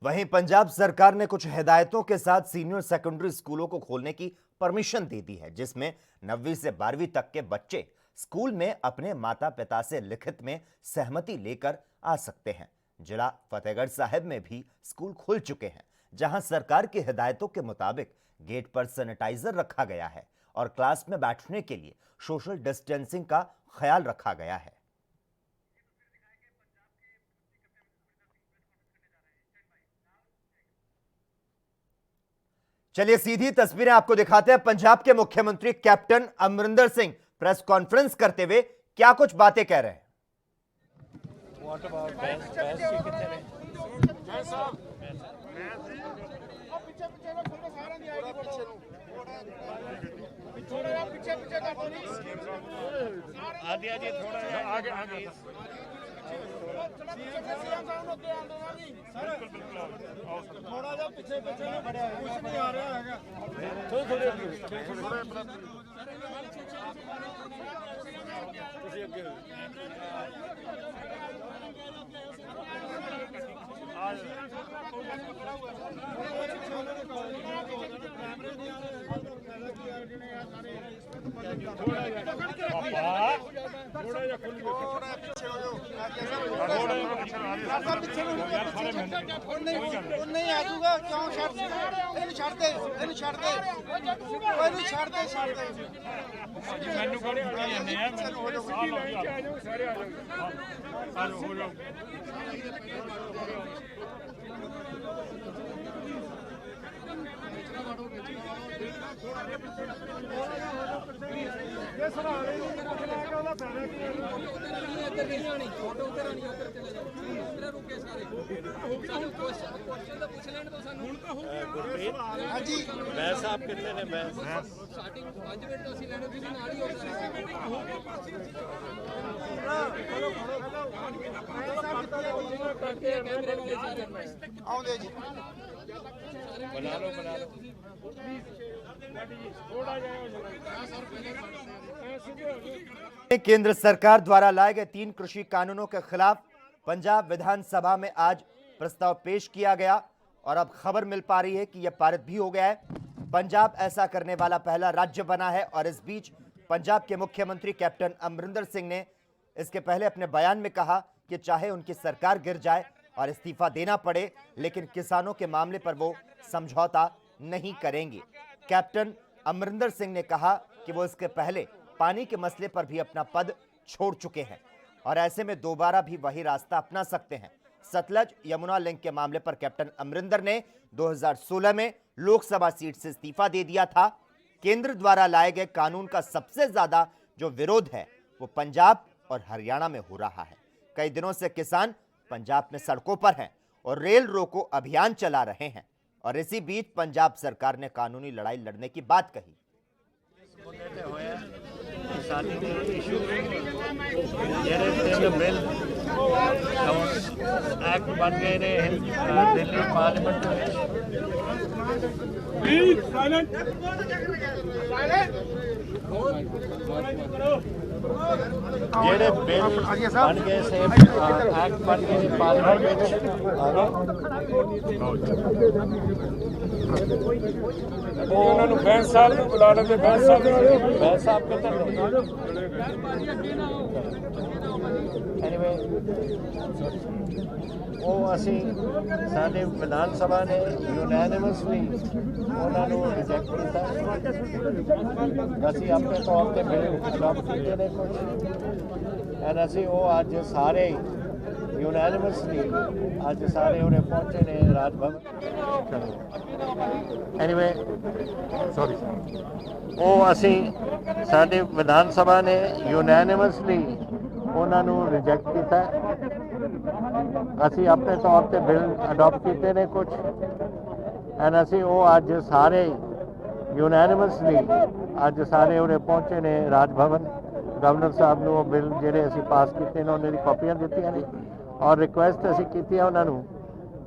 Speaker 1: वहीं पंजाब सरकार ने कुछ हिदायतों के साथ सीनियर सेकेंडरी स्कूलों को खोलने की परमिशन दे दी है, जिसमें 9वीं से 12वीं तक के बच्चे स्कूल में अपने माता पिता से लिखित में सहमति लेकर आ सकते हैं। जिला फतेहगढ़ साहिब में भी स्कूल खुल चुके हैं, जहां सरकार की हिदायतों के मुताबिक गेट पर सैनिटाइजर रखा गया है और क्लास में बैठने के लिए सोशल डिस्टेंसिंग का ख्याल रखा गया है। चलिए सीधी तस्वीरें आपको दिखाते हैं। पंजाब के मुख्यमंत्री captain Amarinder Singh press conference करते हुए क्या कुछ बातें कह रहे हैं।
Speaker 13: थोड़ा जा पीछे पीछे कुछ नहीं आ रहा है। नहीं आ जाऊंगा क्यों छड़ते
Speaker 1: केंद्र सरकार द्वारा लाए गए 3 कृषि कानूनों के खिलाफ पंजाब विधानसभा में आज प्रस्ताव पेश किया गया और अब खबर मिल पा रही है कि यह पारित भी हो गया है। पंजाब ऐसा करने वाला पहला राज्य बना है और इस बीच पंजाब के मुख्यमंत्री कैप्टन अमरिंदर सिंह ने इसके पहले अपने बयान में कहा कि चाहे उनकी सरकार गिर जाए और इस्तीफा देना पड़े, लेकिन किसानों के मामले पर वो समझौता नहीं करेंगे। कैप्टन अमरिंदर सिंह ने कहा कि वो इसके पहले पानी के मसले पर भी अपना पद छोड़ चुके हैं और ऐसे में दोबारा भी वही रास्ता अपना सकते हैं। सतलज यमुना लिंक के मामले पर कैप्टन अमरिंदर ने 2016 में लोकसभा सीट से इस्तीफा दे दिया था। केंद्र द्वारा लाए गए कानून का सबसे ज्यादा जो विरोध है वो पंजाब और हरियाणा में हो रहा है। कई दिनों से किसान पंजाब में सड़कों पर हैं और रेल रोको अभियान चला रहे हैं और इसी बीच पंजाब सरकार ने कानूनी लड़ाई लड़ने की बात कही।
Speaker 14: एक्ट बन गए ने दिल्ली पार्लियामेंट ਜਿਹੜੇ ਬਿੱਲ ਬਣ ਗਏ ਸੇ ਐਕਟ ਬਣ ਗਏ ਨੇ ਪਾਰਲੀਮੈਂਟ ਵਿੱਚ
Speaker 12: ਉਹਨਾਂ ਨੂੰ ਬੈਂਸ ਸਾਹਿਬ ਨੂੰ ਬੁਲਾ ਲੈਂਦੇ ਬੈਂਸ ਸਾਹਿਬ
Speaker 14: ਕਿੱਧਰ ਨੇ ਐਨੀਵੇ ਉਹ ਅਸੀਂ ਸਾਡੇ ਵਿਧਾਨ ਸਭਾ ਨੇ ਯੂਨੈਨਿਮਸਲੀ ਉਹਨਾਂ ਨੂੰ ਰਿਜੈਕਟ ਕੀਤਾ ਅਸੀਂ ਆਪਣੇ ਤੌਰ ਤੇ ਬਿੱਲ ਅਡਾਪਟ ਕੀਤੇ ਨੇ ਕੁਝ ਐਂਡ ਅਸੀਂ ਉਹ ਅੱਜ ਸਾਰੇ ਯੂਨੈਨਿਮਸਲੀ ਅੱਜ ਸਾਰੇ ਉਰੇ ਪਹੁੰਚੇ ਨੇ ਰਾਜ ਭਵਨ ਐਨੀਵੇ ਸੌਰੀ ਉਹ ਅਸੀਂ ਸਾਡੇ ਵਿਧਾਨ ਸਭਾ ਨੇ ਯੂਨੈਨਿਮਸਲੀ ਉਹਨਾਂ ਨੂੰ ਰਿਜੈਕਟ ਕੀਤਾ ਅਸੀਂ ਆਪਣੇ ਤੌਰ ਤੇ ਬਿੱਲ ਅਡਾਪਟ ਕੀਤੇ ਨੇ ਕੁਝ ਐਂਡ ਅਸੀਂ ਉਹ ਅੱਜ ਸਾਰੇ ਯੂਨੈਨਿਮਸਲੀ ਅੱਜ ਸਾਰੇ ਉਰੇ ਪਹੁੰਚੇ ਨੇ ਰਾਜ ਭਵਨ ਗਵਰਨਰ ਸਾਹਿਬ ਨੂੰ ਉਹ ਬਿੱਲ ਜਿਹੜੇ ਅਸੀਂ ਪਾਸ ਕੀਤੇ ਨੇ ਉਹਨਾਂ ਦੀ ਕਾਪੀਆਂ ਦਿੱਤੀਆਂ ਨੇ ਔਰ ਰਿਕੁਐਸਟ ਅਸੀਂ ਕੀਤੀ ਹੈ ਉਹਨਾਂ ਨੂੰ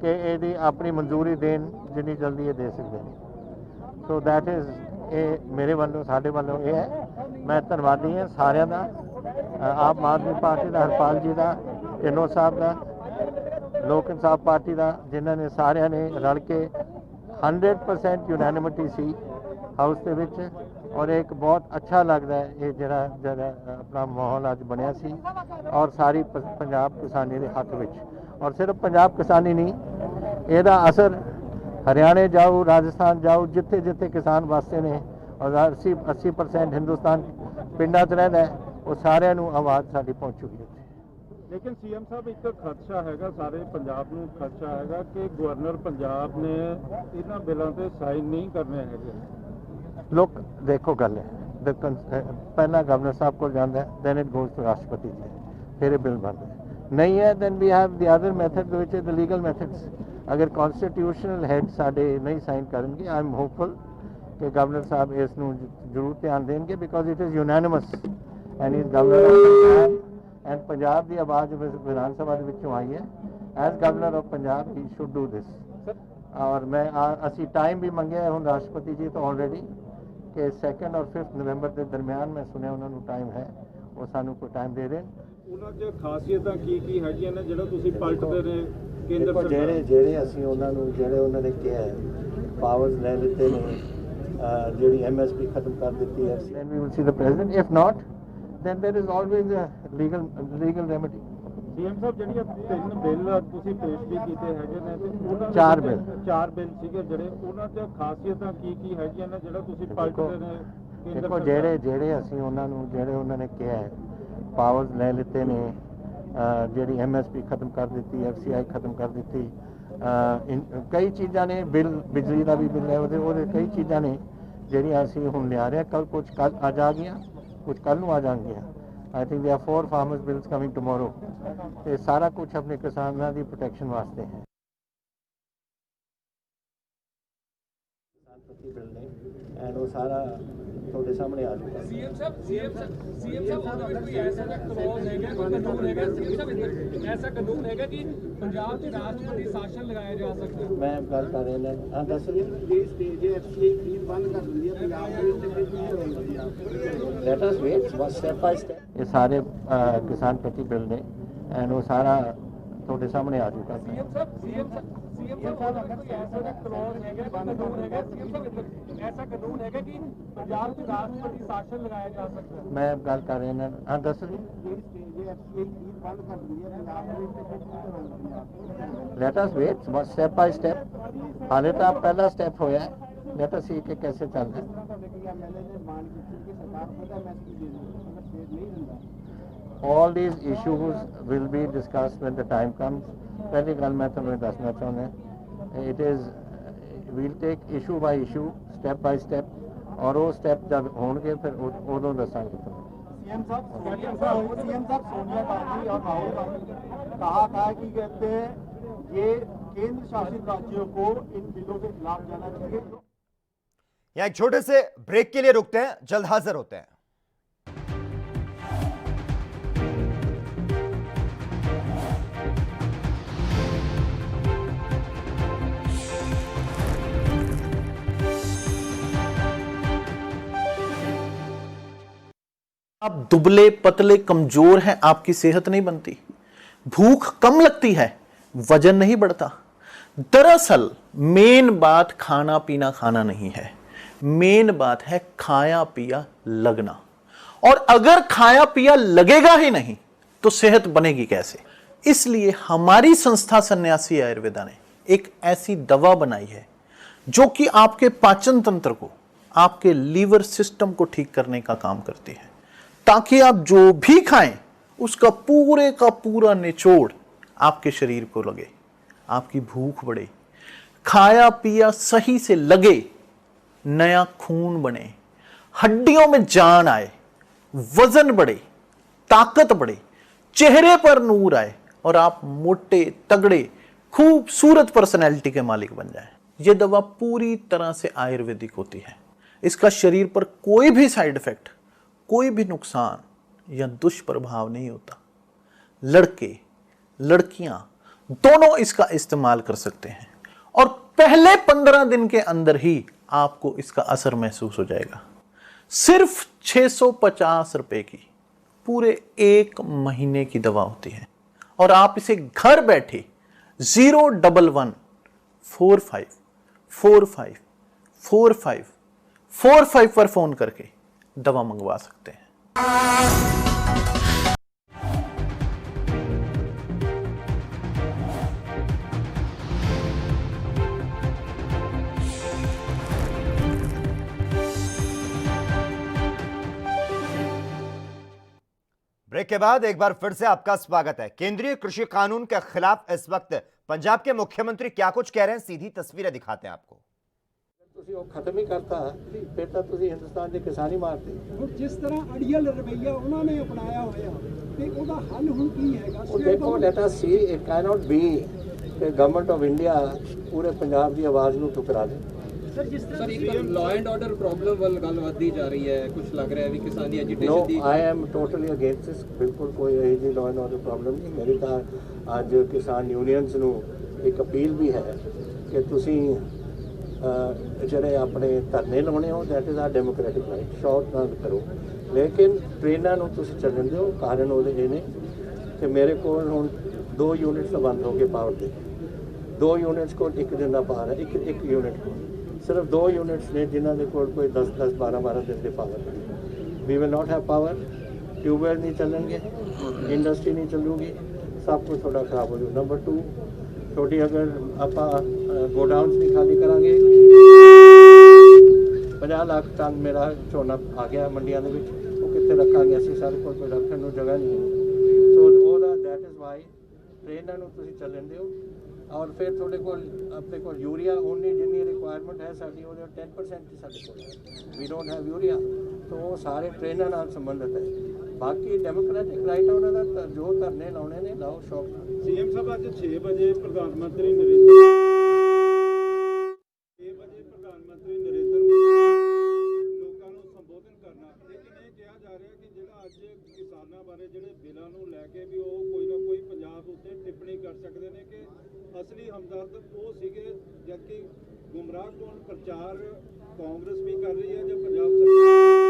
Speaker 14: ਕਿ ਇਹਦੀ ਆਪਣੀ ਮਨਜ਼ੂਰੀ ਦੇਣ ਜਿੰਨੀ ਜਲਦੀ ਇਹ ਦੇ ਸਕਦੇ ਨੇ ਸੋ ਦੈਟ ਇਜ਼ ਇਹ ਮੇਰੇ ਵੱਲੋਂ ਸਾਡੇ ਵੱਲੋਂ ਇਹ ਹੈ ਮੈਂ ਧੰਨਵਾਦੀ ਹਾਂ ਸਾਰਿਆਂ ਦਾ ਆਮ ਆਦਮੀ ਪਾਰਟੀ ਦਾ ਹਰਪਾਲ ਜੀ ਦਾ ਢਿੱਲੋਂ ਸਾਹਿਬ ਦਾ ਲੋਕ ਇਨਸਾਫ ਪਾਰਟੀ ਦਾ ਜਿਨ੍ਹਾਂ ਨੇ ਸਾਰਿਆਂ ਨੇ ਰਲ ਕੇ 100% ਯੂਨੈਨਿਮਿਟੀ ਸੀ ਹਾਊਸ ਦੇ ਵਿੱਚ ਔਰ ਇੱਕ ਬਹੁਤ ਅੱਛਾ ਲੱਗਦਾ ਹੈ ਇਹ ਜਿਹੜਾ ਆਪਣਾ ਮਾਹੌਲ ਅੱਜ ਬਣਿਆ ਸੀ ਔਰ ਸਾਰੀ ਪੰਜਾਬ ਕਿਸਾਨੀ ਦੇ ਹੱਕ ਵਿੱਚ ਔਰ ਸਿਰਫ ਪੰਜਾਬ ਕਿਸਾਨੀ ਨਹੀਂ ਇਹਦਾ ਅਸਰ ਹਰਿਆਣੇ ਜਾਓ ਰਾਜਸਥਾਨ ਜਾਓ ਜਿੱਥੇ ਜਿੱਥੇ ਕਿਸਾਨ ਵਸਦੇ ਨੇ ਔਰ 80% ਹਿੰਦੁਸਤਾਨ ਪਿੰਡਾਂ 'ਚ ਰਹਿੰਦਾ ਹੈ ਉਹ ਸਾਰਿਆਂ ਨੂੰ ਆਵਾਜ਼ ਸਾਡੀ ਪਹੁੰਚੂਗੀ
Speaker 2: ਲੇਕਿਨ ਸੀਐਮ ਸਾਹਿਬ ਇੱਕ ਖਦਸ਼ਾ ਹੈਗਾ ਸਾਰੇ ਪੰਜਾਬ ਨੂੰ ਖਦਸ਼ਾ ਹੈਗਾ ਕਿ ਗਵਰਨਰ ਪੰਜਾਬ ਨੇ ਇਹਨਾਂ ਬਿੱਲਾਂ ਤੇ ਸਾਈਨ ਨਹੀਂ ਕਰਨੇ ਹੈਗੇ
Speaker 14: ਲੋਕ ਦੇਖੋ ਗੱਲ ਹੈ ਪਹਿਲਾਂ ਗਵਰਨਰ ਸਾਹਿਬ ਕੋਲ ਜਾਂਦਾ ਹੈ ਦੈਨ ਇਟ ਗੋਜ਼ ਟੂ ਰਾਸ਼ਟਰਪਤੀ ਜੀ ਫਿਰ ਇਹ ਬਿੱਲ ਬਣਦਾ ਨਹੀਂ ਹੈ then we have the other method which is the legal methods ਅਗਰ ਕਨਸਟੀਟਿਊਸ਼ਨਲ ਹੈਡ ਸਾਡੇ ਨਹੀਂ ਸਾਈਨ ਕਰਨਗੇ ਆਈ ਐਮ ਹੋਪਫੁਲ ਕਿ ਗਵਰਨਰ ਸਾਹਿਬ ਇਸ ਨੂੰ ਜ਼ਰੂਰ ਧਿਆਨ ਦੇਣਗੇ because it is unanimous and is governor of Punjab and Punjab ਦੀ ਆਵਾਜ਼ ਵਿਧਾਨ ਸਭਾ ਦੇ ਵਿੱਚੋਂ ਆਈ ਹੈ as governor of Punjab he should do this ਔਰ ਮੈਂ ਅਸੀਂ ਟਾਈਮ ਵੀ ਮੰਗਿਆ ਹੁਣ ਰਾਸ਼ਟਰਪਤੀ ਜੀ ਤੋਂ ਆਲਰੇਡੀ ਕਿ 2 ਔਰ 5 ਨਵੰਬਰ ਦੇ ਦਰਮਿਆਨ ਮੈਂ ਸੁਣਿਆ ਉਹਨਾਂ ਨੂੰ ਟਾਈਮ ਹੈ ਉਹ ਸਾਨੂੰ ਕੋਈ ਟਾਈਮ ਦੇ ਦੇਣ
Speaker 2: ਉਹਨਾਂ 'ਚ ਖਾਸੀਅਤਾਂ ਕੀ ਹੈਗੀਆਂ ਨੇ ਜਿਹੜਾ ਤੁਸੀਂ ਪਲਟਦੇ ਨੇ ਕੇਂਦਰ ਸਰਕਾਰ
Speaker 14: ਜਿਹੜੇ ਅਸੀਂ ਉਹਨਾਂ ਨੂੰ ਜਿਹੜੇ ਉਹਨਾਂ ਨੇ ਕਿਹਾ ਹੈ ਪਾਵਰਸ ਲੈ ਲਿੱਤੇ ਨੇ ਜਿਹੜੀ MSP ਖਤਮ ਕਰ ਦਿੱਤੀ ਹੈ then we will see the president if not then there is always a legal remedy
Speaker 2: CM ਸਾਹਿਬ ਜਿਹੜੀਆਂ 3 ਬਿੱਲ ਤੁਸੀਂ ਪੇਸ਼ ਵੀ ਕੀਤੇ ਹੈਗੇ ਨੇ ਤੇ ਉਹਨਾਂ
Speaker 14: 4
Speaker 2: ਬਿੱਲ ਸੀਗੇ ਜਿਹੜੇ ਉਹਨਾਂ 'ਚ ਖਾਸੀਅਤਾਂ ਕੀ ਹੈਗੀਆਂ ਨੇ ਜਿਹੜਾ ਤੁਸੀਂ ਪਲਟਦੇ ਨੇ
Speaker 14: ਦੇਖੋ ਜਿਹੜੇ ਅਸੀਂ ਉਹਨਾਂ ਨੂੰ ਜਿਹੜੇ ਉਹਨਾਂ ਨੇ ਕਿਹਾ ਹੈ ਪਾਵਰਸ ਲੈ ਲਿੱਤੇ ਨੇ ਜਿਹੜੀ MSP ਖਤਮ ਕਰ ਦਿੱਤੀ FCI ਖਤਮ ਕਰ ਦਿੱਤੀ ਕਈ ਚੀਜ਼ਾਂ ਨੇ ਬਿੱਲ ਬਿਜਲੀ ਦਾ ਵੀ ਬਿੱਲ ਹੈ ਉਹਦੇ ਕਈ ਚੀਜ਼ਾਂ ਨੇ ਜਿਹੜੀਆਂ ਅਸੀਂ ਹੁਣ ਲਿਆ ਰਹੇ ਕੱਲ ਕੁਝ ਕੱਲ ਅੱਜ ਆ ਗਈਆਂ ਕੁਝ ਕੱਲ ਨੂੰ ਆ ਜਾਣਗੀਆਂ I think there are 4 farmers bills coming tomorrow ਤੇ ਸਾਰਾ ਕੁਝ ਆਪਣੇ ਕਿਸਾਨਾਂ ਦੀ ਪ੍ਰੋਟੈਕਸ਼ਨ ਵਾਸਤੇ ਹੈ ਕਿਸਾਨ ਬਿੱਲ ਨੇ ਐਂਡ ਉਹ ਸਾਰਾ ਤੁਹਾਡੇ ਸਾਹਮਣੇ ਆ ਜਾਊਗਾ ਸੀਐਮ ਸਾਹਿਬ ਉਹਦੇ ਵਿੱਚ ਕੋਈ ਐਸਾ ਕਲੌਜ਼ ਹੈਗਾ ਕੋਈ ਕਾਨੂੰਨ ਹੈਗਾ ਸੀਐਮ ਸਾਹਿਬ ਐਸਾ ਕਾਨੂੰਨ ਹੈਗਾ ਕਿ ਪੰਜਾਬ 'ਚ ਰਾਸ਼ਟਰਪਤੀ ਸ਼ਾਸਨ ਲਗਾਇਆ ਜਾ ਸਕਦਾ ਮੈਂ ਗੱਲ ਕਰ ਰਿਹਾ ਹਾਂ ਦੱਸੋ ਜੇ ਸਟੇਜ FCI ਖਰੀਦ ਬੰਦ ਕਰ ਦਿੰਦੀ ਹੈ ਪੰਜਾਬ ਦੇ ਵਿੱਚ ਤੇ ਕੀ ਹੋਏਗਾ let us wait step by step ਇਹ ਸਾਰੇ ਕਿਸਾਨ ਪ੍ਰਤੀ ਬਿੱਲ ਨੇ ਐਂਡ ਉਹ ਸਾਰਾ ਤੁਹਾਡੇ ਸਾਹਮਣੇ ਆ ਜਾਊਗਾ ਸੀਐਮ ਸਾਹਿਬ ਅਗਰ ਕੋਈ ਐਸਾ ਕਲੌਜ਼ ਹੈਗਾ ਕਾਨੂੰਨ ਹੈਗਾ ਸੀਐਮ ਸਾਹਿਬ ਐਸਾ ਕਾਨੂੰਨ ਹੈਗਾ ਕਿ ਪੰਜਾਬ 'ਚ ਰਾਸ਼ਟਰਪਤੀ ਸ਼ਾਸਨ ਲਗਾਇਆ ਜਾ ਸਕਦਾ ਮੈਂ ਗੱਲ ਕਰ ਰਿਹਾ ਹਾਂ ਦੱਸੋ ਜੀ let us wait step by step हाले तो आप पहला स्टेप होया लेट अस सी के कैसे चल रहा है all these issues will be discussed when the time comes पहली गल मैं तुम्हें दसना चाहता it is we'll take issue by issue step by step और वो स्टेप जब होंगे फिर उदों दसांगे
Speaker 15: सीएम साहब सोनिया गांधी और राहुल गांधी ने कहा था कि कहते हैं ये केंद्र शासित राज्यों को इन बिलों के खिलाफ जाना चाहिए।
Speaker 1: यहाँ एक छोटे से ब्रेक के लिए रुकते हैं, जल्द हाजिर होते हैं।
Speaker 9: आप दुबले पतले कमजोर हैं, आपकी सेहत नहीं बनती, भूख कम लगती है, वजन नहीं बढ़ता। दरअसल मेन बात खाना पीना खाना नहीं है, मेन बात है खाया पिया लगना। और अगर खाया पिया लगेगा ही नहीं तो सेहत बनेगी कैसे? इसलिए हमारी संस्था सन्यासी आयुर्वेदा ने एक ऐसी दवा बनाई है जो कि आपके पाचन तंत्र को, आपके लीवर सिस्टम को ठीक करने का काम करती है, ताकि आप जो भी खाएं उसका पूरे का पूरा निचोड़ आपके शरीर को लगे, आपकी भूख बढ़े, खाया पिया सही से लगे, नया खून बने, हड्डियों में जान आए, वजन बढ़े, ताकत बढ़े, चेहरे पर नूर आए और आप मोटे तगड़े खूबसूरत पर्सनैलिटी के मालिक बन जाएं। यह दवा पूरी तरह से आयुर्वेदिक होती है। इसका शरीर पर कोई भी साइड इफेक्ट, कोई भी नुकसान या दुष्प्रभाव नहीं होता। लड़के लड़कियां दोनों इसका इस्तेमाल कर सकते हैं और पहले 15 दिन के अंदर ही आपको इसका असर महसूस हो जाएगा। सिर्फ 650 रुपए की पूरे 1 महीने की दवा होती है और आप इसे घर बैठे 01145454545 पर फोन करके दवा मंगवा सकते हैं।
Speaker 1: ब्रेक के बाद एक बार फिर से आपका स्वागत है। केंद्रीय कृषि कानून के खिलाफ इस वक्त पंजाब के मुख्यमंत्री क्या कुछ कह रहे हैं, सीधी तस्वीरें दिखाते हैं आपको।
Speaker 14: ਤੁਸੀਂ ਉਹ ਖਤਮ ਹੀ ਕਰਤਾ ਫਿਰ ਤਾਂ ਤੁਸੀਂ ਹਿੰਦੁਸਤਾਨ ਦੀ ਕਿਸਾਨੀ ਮਾਰਦੇ।
Speaker 15: ਜਿਸ ਤਰ੍ਹਾਂ ਅੜੀਅਲ ਰਵੱਈਆ ਉਹਨਾਂ ਨੇ ਅਪਣਾਇਆ ਹੋਇਆ ਤੇ ਉਹਦਾ ਹੱਲ ਹੁਣ ਕੀ ਹੈਗਾ?
Speaker 14: ਉਹ ਦੇਖੋ let us C it cannot B ਕਿ ਗਵਰਨਮੈਂਟ ਆਫ ਇੰਡੀਆ ਪੂਰੇ ਪੰਜਾਬ ਦੀ ਆਵਾਜ਼ ਨੂੰ ਠੁਕਰਾ ਦੇ।
Speaker 16: ਸਰ ਜਿਸ ਤਰ੍ਹਾਂ ਇੱਕ ਲਾਅ ਐਂਡ ਆਰਡਰ ਪ੍ਰੋਬਲਮ ਵੱਲ ਗੱਲ ਵਧਦੀ ਜਾ ਰਹੀ ਹੈ, ਕੁਝ ਲੱਗ ਰਿਹਾ ਵੀ ਕਿਸਾਨੀ ਐਜੀਟੇਸ਼ਨ ਦੀ।
Speaker 14: No I am totally against this. बिल्कुल कोई ਇਹੋ ਜਿਹੀ ਲਾਅ ਐਂਡ ਆਰਡਰ ਪ੍ਰੋਬਲਮ ਨਹੀਂ। ਮੇਰੀ ਤਾਂ ਅੱਜ ਕਿਸਾਨ ਯੂਨੀਅਨਸ ਨੂੰ ਇੱਕ ਅਪੀਲ ਵੀ ਹੈ ਕਿ ਤੁਸੀਂ ਜਿਹੜੇ ਆਪਣੇ ਧਰਨੇ ਲਾਉਣੇ ਹੋ that is our democratic right, shout ਨਾ ਕਰੋ, ਲੇਕਿਨ ਟ੍ਰੇਨਾਂ ਨੂੰ ਤੁਸੀਂ ਚੱਲਣ ਦਿਓ। ਕਾਰਨ ਉਹਦੇ ਇਹ ਨੇ ਕਿ ਮੇਰੇ ਕੋਲ ਹੁਣ 2 ਯੂਨਿਟਸ ਤਾਂ ਬੰਦ ਹੋ ਗਏ ਪਾਵਰ ਦੇ। 2 ਯੂਨਿਟਸ ਕੋਲ ਇੱਕ ਦਿਨ ਦਾ ਪਾਵਰ ਹੈ, ਇੱਕ ਯੂਨਿਟ ਕੋਲ ਸਿਰਫ 2 ਯੂਨਿਟਸ ਨੇ ਜਿਨ੍ਹਾਂ ਦੇ ਕੋਲ ਕੋਈ 10 12 ਦਿਨ ਦੇ ਪਾਵਰ ਹੈ। We will not have power, tubewell ਨਹੀਂ ਚੱਲਣਗੇ, ਇੰਡਸਟਰੀ ਨਹੀਂ ਚੱਲੂਗੀ, ਸਭ ਕੁਝ ਥੋੜਾ ਖਰਾਬ ਹੋ ਜੂ। ਨੰਬਰ 2 छोटी अगर आप गोडाउन नहीं खाली करांगे 50 लाख टन मेरा झोना आ गया मंडियां दे विच, वो कित्थे रखांगे असीं? सारे कोल कोई रखण नूं जगह नहीं है। सो ओदा दैट इज़ वाई ट्रेनां नूं तुसीं ਚੱਲਣ ਦਿਓ। और फिर थोड़े कोल अपने कोल यूरिया उन्नी जिन्नी रिक्वायरमेंट है साडी ਉਹਦੇ 10% ही साडे कोल वी डोंट हैव यूरिया। तो वो सारे ट्रेनां नाल संबंधित है। बाकी डेमोक्रेटिक राइट है उन्होंने जो धरने लाने ने लाओ शौक।
Speaker 15: सीएम साहब आज 6 बजे प्रधानमंत्री नरेंद्र ਲੋਕਾਂ ਨੂੰ ਸੰਬੋਧਨ ਕਰਨਾ, ਲੇਕਿਨ ਇਹ ਕਿਹਾ ਜਾ ਰਿਹਾ ਕਿ ਜਿਹੜਾ ਅੱਜ ਕਿਸਾਨਾਂ ਬਾਰੇ ਜਿਹੜੇ ਬਿੱਲਾਂ ਨੂੰ ਲੈ ਕੇ ਵੀ ਉਹ ਕੋਈ ਨਾ ਕੋਈ ਪੰਜਾਬ ਉੱਤੇ ਟਿੱਪਣੀ ਕਰ ਸਕਦੇ ਨੇ ਕਿ ਅਸਲੀ ਹਮਦਰਦ ਉਹ ਸੀਗੇ, ਜਦਕਿ ਗੁੰਮਰਾਹਕੁਨ ਪ੍ਰਚਾਰ ਕਾਂਗਰਸ ਵੀ ਕਰ ਰਹੀ ਹੈ ਜਾਂ ਪੰਜਾਬ ਸਰਕਾਰ।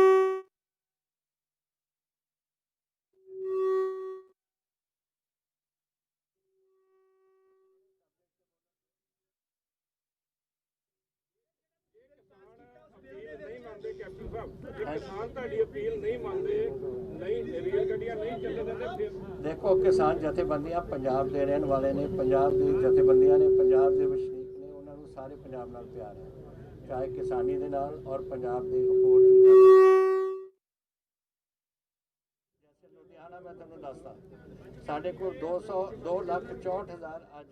Speaker 14: देखो किसान जथेबंदियां पंजाब के रहने वाले ने, पंजाब की जथेबंदियां ने, पंजाब के वसनीक ने, उन्होंने सारे पंजाब नाल प्यार है, चाहे किसानी दे नाल और पंजाब के होर चीज़ां। जैसे लुधियाना मैं तुहानूं दसदा साडे कोल 2,64,000 अज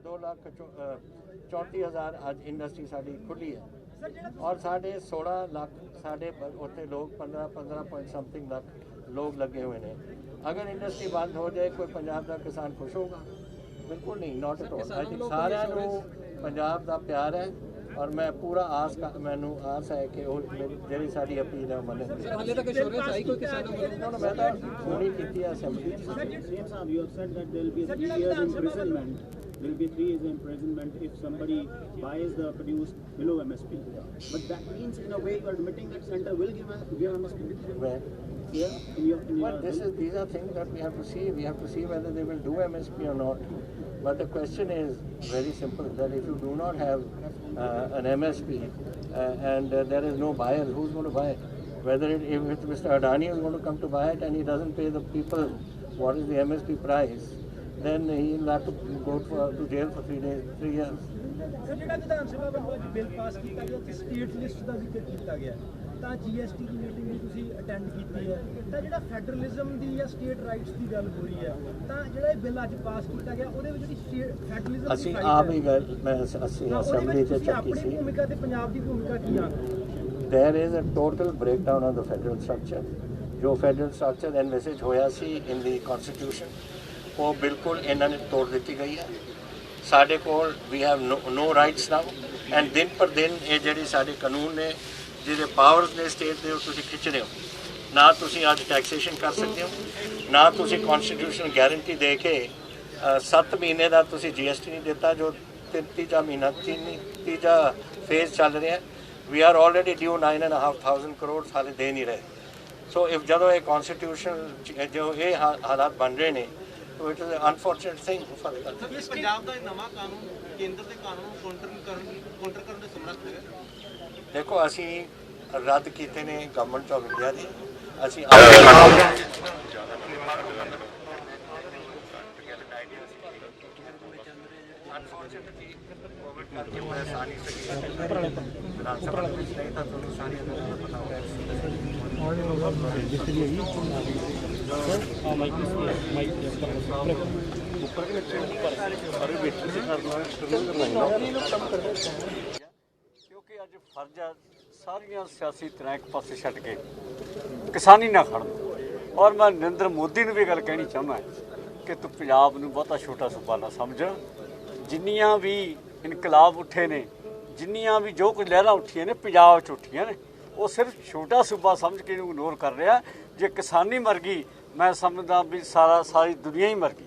Speaker 14: 2,34,000 अज इंडस्ट्री साडी खुली है और साढ़े 16 लाख साढ़े उत्ते लोग 15 पॉइंट समथिंग लाख लोग लगे हुए हैं। अगर इंडस्ट्री बंद हो जाए कोई पंजाब का किसान खुश होगा? बिल्कुल नहीं, not at all. I think सारे पंजाब का प्यार है और मैं पूरा आस मैनू आस है कि जी साड़ी अपील है मने। मैं तो सुनी की assembly
Speaker 15: will be 3 years imprisonment if somebody buys the produce below MSP. But that means in a way you are admitting that center will give MSP.
Speaker 16: किया?
Speaker 14: Well, these are things that we have to see. We have to see whether they will do MSP or not. But the question is very simple, that if you do not have an MSP and there is no buyer, who's going to buy it? If Mr. Adani is going to come to buy it and he doesn't pay the people what is the MSP price, then he will have to go to jail for 3 years.
Speaker 17: Sir ਜਿਹੜਾ ਵਿਧਾਨ ਸਭਾ ਵੱਲੋਂ ਅੱਜ bill pass ਕੀਤਾ ਗਿਆ ਤੇ state list ਦਾ ਜ਼ਿਕਰ ਕੀਤਾ ਗਿਆ ਤਾਂ GST ਦੀ ਮੀਟਿੰਗ ਵੀ ਤੁਸੀਂ ਅਟੈਂਡ ਕੀਤੀ ਹੈ ਤਾਂ ਜਿਹੜਾ ਫੈਡਰਲਿਜ਼ਮ ਦੀ ਜਾਂ ਸਟੇਟ ਰਾਈਟਸ ਦੀ ਗੱਲ ਹੋ ਰਹੀ ਹੈ ਤਾਂ ਜਿਹੜਾ ਇਹ ਬਿੱਲ ਅੱਜ ਪਾਸ ਕੀਤਾ ਗਿਆ ਉਹਦੇ ਵਿੱਚ ਜਿਹੜੀ ਫੈਡਰਲਿਜ਼ਮ
Speaker 14: ਅਸੀਂ ਆਪ ਹੀ ਗੱਲ ਮੈਂ ਅਸੈਂਬਲੀ 'ਚ ਚੱਕੀ ਸੀ
Speaker 17: ਭੂਮਿਕਾ ਤੇ ਪੰਜਾਬ ਦੀ ਭੂਮਿਕਾ ਕੀ ਆ
Speaker 14: There is a total breakdown of the federal structure. ਜੋ federal structure envisage ਹੋਇਆ ਸੀ in the constitution ਉਹ ਬਿਲਕੁਲ ਇਹਨਾਂ ਨੇ ਤੋੜ ਦਿੱਤੀ ਗਈ ਹੈ ਸਾਡੇ ਕੋਲ we have no rights now and ਦਿਨ ਪਰ ਦਿਨ ਇਹ ਜਿਹੜੀ ਸਾਡੇ ਕਾਨੂੰਨ ਨੇ ਜਿਹਦੇ ਪਾਵਰਸ ਨੇ ਸਟੇਟ ਦੇ ਉਹ ਤੁਸੀਂ ਖਿੱਚ ਰਹੇ ਹੋ ਨਾ ਤੁਸੀਂ ਅੱਜ ਟੈਕਸੇਸ਼ਨ ਕਰ ਸਕਦੇ ਹੋ ਨਾ ਤੁਸੀਂ ਕਨਸਟੀਟਿਊਸ਼ਨ ਗਾਰੰਟੀ ਦੇ ਕੇ 7 ਮਹੀਨੇ ਦਾ ਤੁਸੀਂ GST ਨਹੀਂ ਦਿੱਤਾ ਜੋ ਤੀਜਾ ਮਹੀਨਾ ਤੀਜਾ ਫੇਜ਼ ਚੱਲ ਰਿਹਾ we are already due 9,500 crore ਹਾਲੇ ਦੇ ਨਹੀਂ ਰਹੇ ਸੋ if ਜਦੋਂ ਇਹ ਕਨਸਟੀਟਿਊਸ਼ਨ ਜੋ ਇਹ ਹਾਲਾਤ ਬਣ ਰਹੇ ਨੇ so it is an unfortunate thing for the country.
Speaker 5: Punjab ਦਾ ਨਵਾਂ ਕਾਨੂੰਨ ਕੇਂਦਰ ਦੇ ਕਾਨੂੰਨ ਨੂੰ ਕਾਊਂਟਰ ਕਰਨ ਦੇ ਸਮਰੱਥ ਹੈ
Speaker 14: ਦੇਖੋ ਅਸੀਂ ਰੱਦ ਕੀਤੇ ਨੇ ਗਵਰਨਮੈਂਟ ਆਫ ਇੰਡੀਆ ਦੇ ਅਸੀਂ ਅਨਫੋਰਚੂਨੇਟਲੀ ਕੋਵਿਡ ਕਰਕੇ ਮੈਂ ਸਾਰੀ ਵਿਧਾਨ ਸਭਾ ਦੇ ਵਿੱਚ ਨਹੀਂ ਤਾਂ ਤੁਹਾਨੂੰ ਸਾਰੀਆਂ ਗੱਲਾਂ ਦਾ ਪਤਾ
Speaker 18: ਕਿਉਂਕਿ ਅੱਜ ਫਰਜ਼ ਆ ਸਾਰੀਆਂ ਸਿਆਸੀ ਤਰ੍ਹਾਂ ਇੱਕ ਪਾਸੇ ਛੱਡ ਕੇ ਕਿਸਾਨੀ ਨਾ ਖੜਨ ਔਰ ਮੈਂ ਨਰਿੰਦਰ ਮੋਦੀ ਨੂੰ ਵੀ ਗੱਲ ਕਹਿਣੀ ਚਾਹੁੰਦਾ ਕਿ ਤੂੰ ਪੰਜਾਬ ਨੂੰ ਬਹੁਤਾ ਛੋਟਾ ਸੂਬਾ ਨਾ ਸਮਝ ਜਿੰਨੀਆਂ ਵੀ ਇਨਕਲਾਬ ਉੱਠੇ ਨੇ ਜਿੰਨੀਆਂ ਵੀ ਜੋ ਕੁਝ ਲਹਿਰਾਂ ਉੱਠੀਆਂ ਨੇ ਪੰਜਾਬ 'ਚ ਉੱਠੀਆਂ ਨੇ ਉਹ ਸਿਰਫ ਛੋਟਾ ਸੂਬਾ ਸਮਝ ਕੇ ਇਹਨੂੰ ਇਗਨੋਰ ਕਰ ਰਿਹਾ ਜੇ ਕਿਸਾਨੀ ਮਰ ਗਈ ਮੈਂ ਸਮਝਦਾ ਵੀ ਸਾਰੀ ਦੁਨੀਆ ਹੀ ਮਰ ਗਈ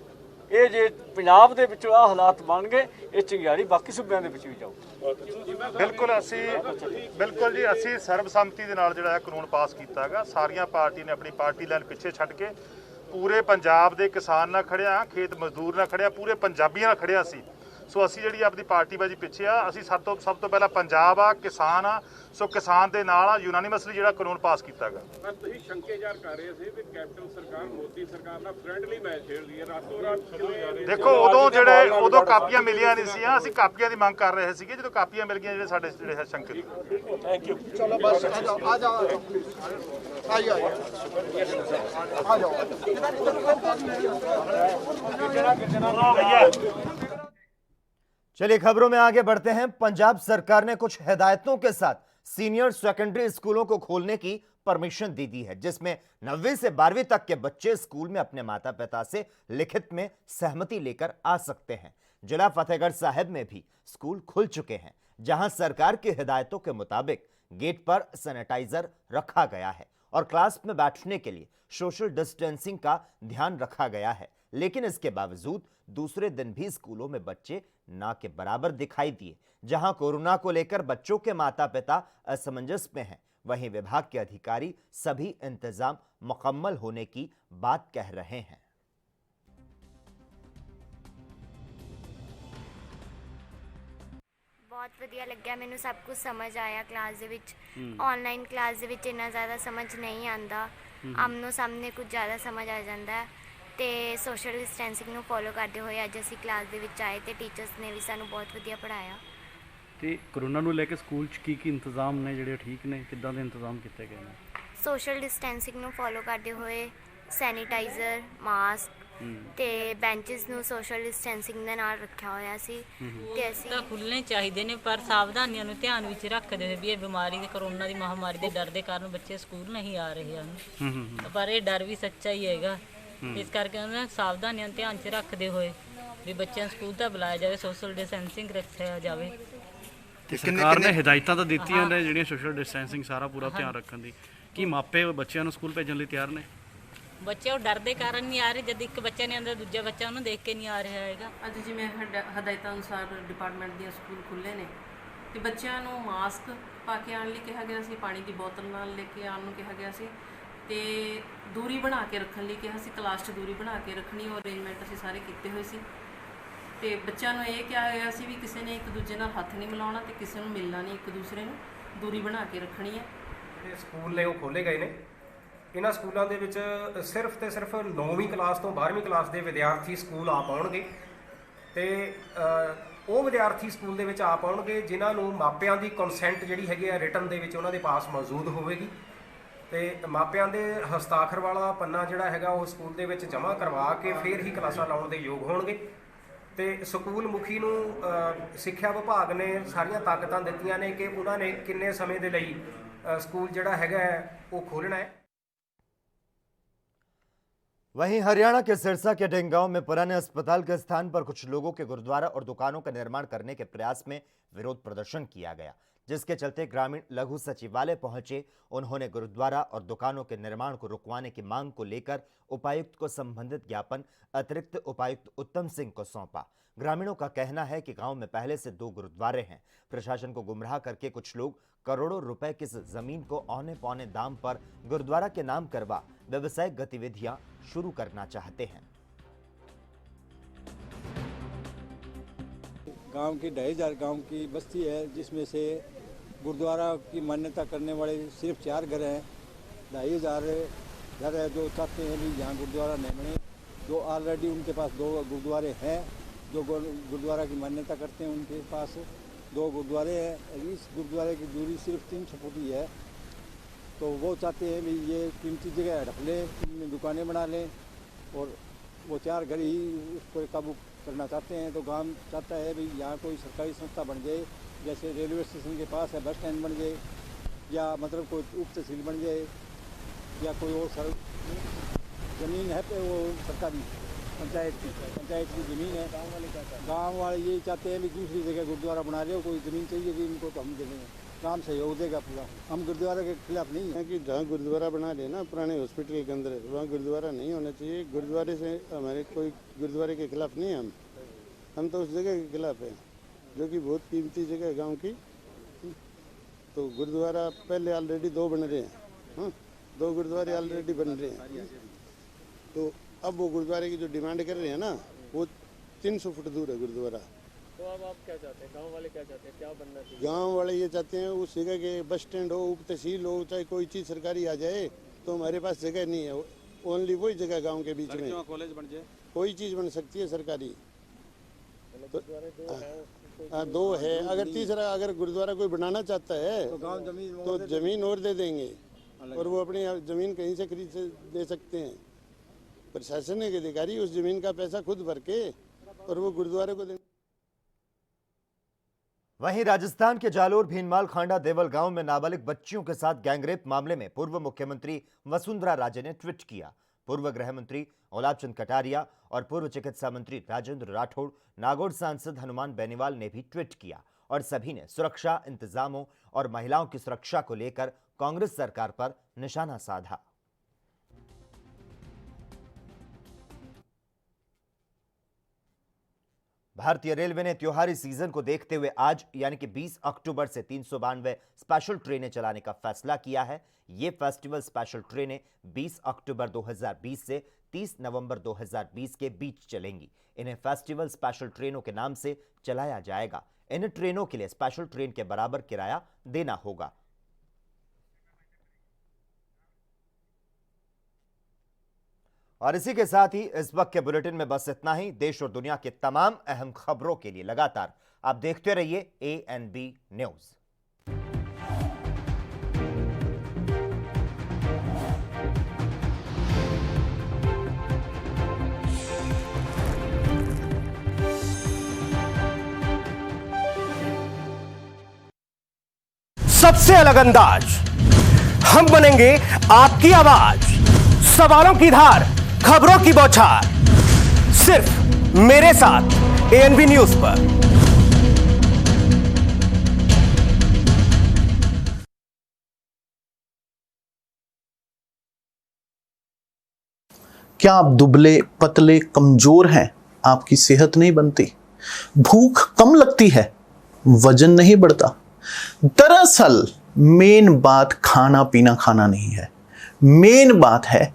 Speaker 18: ਇਹ ਜੇ ਪੰਜਾਬ ਦੇ ਵਿੱਚ ਆਹ ਹਾਲਾਤ ਬਣ ਗਏ ਇਹ ਚੰਗਿਆੜੀ ਬਾਕੀ ਸੂਬਿਆਂ ਦੇ ਵਿੱਚ ਵੀ ਜਾਊ
Speaker 19: ਬਿਲਕੁਲ ਜੀ ਅਸੀਂ ਸਰਬਸੰਮਤੀ ਦੇ ਨਾਲ ਜਿਹੜਾ ਕਾਨੂੰਨ ਪਾਸ ਕੀਤਾ ਹੈਗਾ ਸਾਰੀਆਂ ਪਾਰਟੀ ਨੇ ਆਪਣੀ ਪਾਰਟੀ ਲਾਈਨ ਪਿੱਛੇ ਛੱਡ ਕੇ ਪੂਰੇ ਪੰਜਾਬ ਦੇ ਕਿਸਾਨ ਨਾਲ ਖੜਿਆ ਖੇਤ ਮਜ਼ਦੂਰ ਨਾਲ ਖੜਿਆ ਪੂਰੇ ਪੰਜਾਬੀਆਂ ਨਾਲ ਖੜਿਆ ਸੀ ਸੋ ਅਸੀਂ ਜਿਹੜੀ ਆਪਣੀ ਪਾਰਟੀਬਾਜ਼ੀ ਪਿੱਛੇ ਆ ਅਸੀਂ ਸਭ ਤੋਂ ਪਹਿਲਾਂ ਪੰਜਾਬ ਆ ਕਿਸਾਨ ਆ ਸੋ ਕਿਸਾਨ ਦੇ ਨਾਲ ਆ ਯੂਨਾਨੀਮਸਲੀ ਜਿਹੜਾ ਕਾਨੂੰਨ ਪਾਸ ਕੀਤਾ ਗਿਆ
Speaker 15: ਪਰ ਤੁਸੀਂ ਸ਼ੰਕੇ ਜ਼ਾਹਰ ਕਰ ਰਹੇ ਸੀ ਵੀ ਕੈਪਟਨ ਸਰਕਾਰ ਮੋਦੀ ਸਰਕਾਰ ਨਾਲ ਫ੍ਰੈਂਡਲੀ ਮੈਚ ਖੇਡ ਰਹੀ ਹੈ ਰਾਤੋਂ ਰਾਤ
Speaker 19: ਦੇਖੋ ਉਦੋਂ ਕਾਪੀਆਂ ਮਿਲੀਆਂ ਨਹੀਂ ਸੀ ਅਸੀਂ ਕਾਪੀਆਂ ਦੀ ਮੰਗ ਕਰ ਰਹੇ ਸੀਗੇ ਜਦੋਂ ਕਾਪੀਆਂ ਮਿਲ ਗਈਆਂ ਸਾਡੇ ਸ਼ੰਕੇ
Speaker 14: ਥੈਂਕ ਯੂ
Speaker 17: ਚਲੋ ਬਸ ਆ ਜਾਓ
Speaker 1: चलिए खबरों में आगे बढ़ते हैं। पंजाब सरकार ने कुछ हिदायतों के साथ सीनियर सेकेंडरी स्कूलों को खोलने की परमिशन दे दी है, जिसमें 9वीं से 12वीं तक के बच्चे स्कूल में अपने माता पिता से लिखित में सहमति लेकर आ सकते हैं। जिला फतेहगढ़ साहिब में भी स्कूल खुल चुके हैं, जहां सरकार की हिदायतों के मुताबिक गेट पर सैनिटाइजर रखा गया है और क्लास में बैठने के लिए सोशल डिस्टेंसिंग का ध्यान रखा गया है। लेकिन इसके बावजूद दूसरे दिन भी स्कूलों में बच्चे ना के बराबर दिखाई दिए। जहां कोरोना को लेकर बच्चों के माता पिता असमंजस में हैं, वहीं विभाग के अधिकारी सभी इंतजाम मुकम्मल होने की बात कह रहे हैं।
Speaker 20: बहुत ਵਧੀਆ ਲੱਗਿਆ ਮੈਨੂੰ ਸਭ ਕੁਝ ਸਮਝ ਆਇਆ ਕਲਾਸ ਦੇ ਵਿੱਚ ਆਨਲਾਈਨ ਕਲਾਸ ਦੇ ਵਿੱਚ ਇੰਨਾ ਜ਼ਿਆਦਾ ਸਮਝ ਨਹੀਂ ਆਉਂਦਾ ਆਮਨੋ ਸਾਹਮਣੇ ਕੁਝ ਜ਼ਿਆਦਾ ਸਮਝ ਆ ਜਾਂਦਾ ਤੇ ਸੋਸ਼ਲ ਡਿਸਟੈਂਸਿੰਗ ਨੂੰ ਫੋਲੋ ਕਰਦੇ ਹੋਏ ਅੱਜ ਅਸੀਂ ਕਲਾਸ ਦੇ ਵਿੱਚ ਆਏ ਤੇ ਟੀਚਰਸ ਨੇ ਵੀ ਸਾਨੂੰ ਬਹੁਤ ਵਧੀਆ ਪੜ੍ਹਾਇਆ
Speaker 21: ਤੇ ਕਰੋਨਾ ਨੂੰ ਲੈ ਕੇ ਸਕੂਲ 'ਚ ਕੀ ਇੰਤਜ਼ਾਮ ਨੇ ਜਿਹੜੇ ਠੀਕ ਨੇ ਕਿੱਦਾਂ ਦੇ ਇੰਤਜ਼ਾਮ ਕੀਤੇ ਗਏ ਨੇ
Speaker 20: ਸੋਸ਼ਲ ਡਿਸਟੈਂਸਿੰਗ ਨੂੰ ਫੋਲੋ ਕਰਦੇ ਹੋਏ ਸੈਨੀਟਾਈਜ਼ਰ ਮਾਸਕ ਤੇ ਬੈਂਚਸ ਨੂੰ ਸੋਸ਼ਲ ਡਿਸਟੈਂਸਿੰਗ ਦੇ ਨਾਲ ਰੱਖਿਆ ਹੋਇਆ ਸੀ ਤੇ ਅਸੀਂ
Speaker 22: ਤਾਂ ਖੁੱਲ੍ਹਣੇ ਚਾਹੀਦੇ ਨੇ ਪਰ ਸਾਵਧਾਨੀਆਂ ਨੂੰ ਧਿਆਨ ਵਿੱਚ ਰੱਖਦੇ ਹੋਏ ਵੀ ਇਹ ਬਿਮਾਰੀ ਦੇ ਕਰੋਨਾ ਦੀ ਮਹਾਮਾਰੀ ਦੇ ਡਰ ਦੇ ਕਾਰਨ ਬੱਚੇ ਸਕੂਲ ਨਹੀਂ ਆ ਰਹੇ ਹਨ ਪਰ ਇਹ ਡਰ ਵੀ ਸੱਚਾ ਹੀ ਹੈਗਾ ਇਸ ਕਰਕੇ ਉਹਨਾਂ ਸਾਵਧਾਨੀਆਂ ਨੂੰ ਧਿਆਨ 'ਚ ਰੱਖਦੇ ਹੋਏ ਵੀ ਬੱਚਿਆਂ ਨੂੰ ਸਕੂਲ ਤਾਂ ਬੁਲਾਇਆ ਜਾਵੇ ਸੋਸ਼ਲ ਡਿਸਟੈਂਸਿੰਗ ਰੱਖਿਆ ਜਾਵੇ
Speaker 21: ਤੇ ਸਰਕਾਰ ਨੇ ਹਦਾਇਤਾਂ ਤਾਂ ਦਿੱਤੀਆਂ ਨੇ ਜਿਹੜੀਆਂ ਸੋਸ਼ਲ ਡਿਸਟੈਂਸਿੰਗ ਸਾਰਾ ਪੂਰਾ ਧਿਆਨ ਰੱਖਣ ਦੀ ਕੀ ਮਾਪੇ ਬੱਚਿਆਂ ਨੂੰ ਸਕੂਲ ਭੇਜਣ ਲਈ ਤਿਆਰ ਨੇ
Speaker 22: ਬੱਚੇ ਉਹ ਡਰ ਦੇ ਕਾਰਨ ਨਹੀਂ ਆ ਰਹੇ ਜਦ ਇੱਕ ਬੱਚਾ ਨਹੀਂ ਆਉਂਦਾ ਦੂਜਾ ਬੱਚਾ ਉਹਨੂੰ ਦੇਖ ਕੇ ਨਹੀਂ ਆ ਰਿਹਾ ਹੈਗਾ
Speaker 23: ਅੱਜ ਜਿਵੇਂ ਹਦਾਇਤਾਂ ਅਨੁਸਾਰ ਡਿਪਾਰਟਮੈਂਟ ਦੀਆਂ ਸਕੂਲ ਖੁੱਲ੍ਹੇ ਨੇ ਤੇ ਬੱਚਿਆਂ ਨੂੰ ਮਾਸਕ ਪਾ ਕੇ ਆਉਣ ਲਈ ਕਿਹਾ ਗਿਆ ਸੀ ਪਾਣੀ ਦੀ ਬੋਤਲ ਨਾਲ ਲੈ ਕੇ ਆਉਣ ਨੂੰ ਕਿਹਾ ਗਿਆ ਸੀ ਤੇ ਦੂਰੀ ਬਣਾ ਕੇ ਰੱਖਣ ਲਈ ਕਿਹਾ ਸੀ, ਕਲਾਸ 'ਚ ਦੂਰੀ ਬਣਾ ਕੇ ਰੱਖਣੀ, ਉਹ ਅਰੇਂਜਮੈਂਟ ਅਸੀਂ ਸਾਰੇ ਕੀਤੇ ਹੋਏ ਸੀ। ਤੇ ਬੱਚਿਆਂ ਨੂੰ ਇਹ ਕਿਹਾ ਹੋਇਆ ਸੀ ਵੀ ਕਿਸੇ ਨੇ ਇੱਕ ਦੂਜੇ ਨਾਲ ਹੱਥ ਨਹੀਂ ਮਿਲਾਉਣਾ ਤੇ ਕਿਸੇ ਨੂੰ ਮਿਲਣਾ ਨਹੀਂ, ਇੱਕ ਦੂਸਰੇ ਨੂੰ ਦੂਰੀ ਬਣਾ ਕੇ ਰੱਖਣੀ ਹੈ।
Speaker 3: ਜਿਹੜੇ ਸਕੂਲ ਨੇ ਉਹ ਖੋਲ੍ਹੇ ਗਏ ਨੇ। ਇਹਨਾਂ ਸਕੂਲਾਂ ਦੇ ਵਿੱਚ ਸਿਰਫ ਤੇ ਸਿਰਫ 9ਵੀਂ ਕਲਾਸ ਤੋਂ 12ਵੀਂ ਕਲਾਸ ਦੇ ਵਿਦਿਆਰਥੀ ਸਕੂਲ ਆ ਪਾਉਣਗੇ ਤੇ ਉਹ ਵਿਦਿਆਰਥੀ ਸਕੂਲ ਦੇ ਵਿੱਚ ਆ ਪਾਉਣਗੇ ਜਿਨ੍ਹਾਂ ਨੂੰ ਮਾਪਿਆਂ ਦੀ ਕੰਸੈਂਟ ਜਿਹੜੀ ਹੈਗੀ ਆ ਰਿਟਨ ਦੇ ਵਿੱਚ ਉਹਨਾਂ ਦੇ ਪਾਸ ਮੌਜੂਦ ਹੋਵੇਗੀ ਤੇ ਮਾਪਿਆਂ ਦੇ ਹਸਤਾਖਰ ਵਾਲਾ ਪੰਨਾ ਜਿਹੜਾ ਹੈਗਾ ਉਹ ਸਕੂਲ ਦੇ ਵਿੱਚ ਜਮ੍ਹਾਂ ਕਰਵਾ ਕੇ ਫਿਰ ਹੀ ਕਲਾਸਾਂ ਲਾਉਣ ਦੇ ਯੋਗ ਹੋਣਗੇ। ਤੇ ਸਕੂਲ ਮੁਖੀ ਨੂੰ ਸਿੱਖਿਆ ਵਿਭਾਗ ਨੇ ਸਾਰੀਆਂ ਤਾਕਤਾਂ ਦਿੱਤੀਆਂ ਨੇ ਕਿ ਉਹਨਾਂ ਨੇ ਕਿੰਨੇ ਸਮੇਂ ਦੇ ਲਈ ਸਕੂਲ ਜਿਹੜਾ ਹੈਗਾ ਉਹ ਖੋਲ੍ਹਣਾ ਹੈ।
Speaker 1: वहीं हरियाणा के सिरसा के ढेंग गांव में पुराने अस्पताल के स्थान पर कुछ लोगों के गुरुद्वारा और दुकानों का निर्माण करने के प्रयास में विरोध प्रदर्शन किया गया, जिसके चलते ग्रामीण लघु सचिवालय पहुंचे। उन्होंने गुरुद्वारा और दुकानों के निर्माण को रुकवाने की मांग को लेकर उपायुक्त को संबंधित ज्ञापन अतिरिक्त उपायुक्त उत्तम सिंह को सौंपा। ग्रामीणों का कहना है कि गांव में पहले से 2 गुरुद्वारे हैं। प्रशासन को गुमराह करके कुछ लोग करोड़ों रुपए की जमीन को औने पौने दाम पर गुरुद्वारा के नाम करवा व्यवसायिक गतिविधियां शुरू करना चाहते हैं।
Speaker 4: गांव की 2,500 गांव की बस्ती है, जिसमें से गुरुद्वारा की मान्यता करने वाले सिर्फ 4 घर हैं। 2,500 घर है जो चाहते हैं भी यहाँ गुरुद्वारा नहीं बने। जो ऑलरेडी उनके पास 2 गुरुद्वारे हैं जो गुरुद्वारा की मान्यता करते हैं, उनके पास 2 गुरुद्वारे हैं। इस गुरुद्वारे की दूरी सिर्फ 300 फुट ही है, तो वो चाहते हैं भी ये कीमती जगह हड़प लें, इनमें दुकानें बना लें और वो 4 घर ही उसको काबू करना चाहते हैं। तो गांव चाहता है भी यहाँ कोई सरकारी संस्था बन जाए, जैसे रेलवे स्टेशन के पास है बस स्टैंड बन जाए, या मतलब कोई उप तहसील बन जाए, या कोई और ज़मीन है पे वो सरकारी पंचायत की ज़मीन है। गाँव वाले ये चाहते हैं भी दूसरी जगह गुरुद्वारा बना ले, कोई ज़मीन चाहिए कि इनको तो हम दे देंगे, काम सहयोग देगा पूरा। हम गुरुद्वारा के खिलाफ नहीं है
Speaker 7: कि जहाँ गुरुद्वारा बना लेना पुराने हॉस्पिटल के अंदर, वहाँ गुरुद्वारा नहीं होना चाहिए। गुरुद्वारे से हमारे कोई गुरुद्वारे के खिलाफ नहीं है, हम तो उस जगह के खिलाफ हैं जो कि बहुत कीमती जगह है गाँव की। तो गुरुद्वारा पहले ऑलरेडी 2 बन रहे हैं, 2 गुरुद्वारे ऑलरेडी बन रहे हैं। तो अब वो गुरुद्वारे की जो डिमांड कर रहे हैं ना, वो 300 फुट दूर है गुरुद्वारा।
Speaker 16: तो अब आप क्या चाहते हैं, गांव वाले क्या चाहते हैं, क्या बनना चाहिए?
Speaker 7: गांव वाले ये चाहते हैं उस जगह के बस स्टैंड हो, उप तहसील हो, चाहे कोई चीज़ सरकारी आ जाए, तो हमारे पास जगह नहीं है। ओनली वही जगह गांव के बीच में
Speaker 16: कॉलेज बन जाए,
Speaker 7: कोई चीज़ बन सकती है सरकारी। तो 2 है, अगर तीसरा अगर गुरुद्वारा कोई बनाना चाहता है तो जमीन और दे देंगे और वो अपनी ज़मीन कहीं से खरीद से दे सकते हैं। प्रशासनिक अधिकारी उस जमीन का पैसा खुद भर के और वो गुरुद्वारे को देंगे।
Speaker 1: वहीं राजस्थान के जालोर भीनमाल खांडा देवल गांव में नाबालिग बच्चियों के साथ गैंगरेप मामले में पूर्व मुख्यमंत्री वसुंधरा राजे ने ट्वीट किया। पूर्व गृह मंत्री औलाब चंद कटारिया और पूर्व चिकित्सा मंत्री राजेंद्र राठौड़, नागौर सांसद हनुमान बेनीवाल ने भी ट्वीट किया और सभी ने सुरक्षा इंतजामों और महिलाओं की सुरक्षा को लेकर कांग्रेस सरकार पर निशाना साधा। भारतीय रेलवे ने त्योहारी सीजन को देखते हुए आज यानी कि 20 अक्टूबर से 392 स्पेशल ट्रेनें चलाने का फैसला किया है। ये फेस्टिवल स्पेशल ट्रेनें 20 अक्टूबर 2020 से 30 नवंबर 2020 के बीच चलेंगी। इन्हें फेस्टिवल स्पेशल ट्रेनों के नाम से चलाया जाएगा। इन ट्रेनों के लिए स्पेशल ट्रेन के बराबर किराया देना होगा। और इसी के साथ ही इस वक्त के बुलेटिन में बस इतना ही। देश और दुनिया के तमाम अहम खबरों के लिए लगातार आप देखते रहिए ANB न्यूज।
Speaker 24: सबसे अलग अंदाज, हम बनेंगे आपकी आवाज, सवालों की धार, खबरों की बौछार, सिर्फ मेरे साथ ANB न्यूज पर।
Speaker 9: क्या आप दुबले पतले कमजोर हैं? आपकी सेहत नहीं बनती, भूख कम लगती है, वजन नहीं बढ़ता। दरअसल मेन बात खाना पीना खाना नहीं है, मेन बात है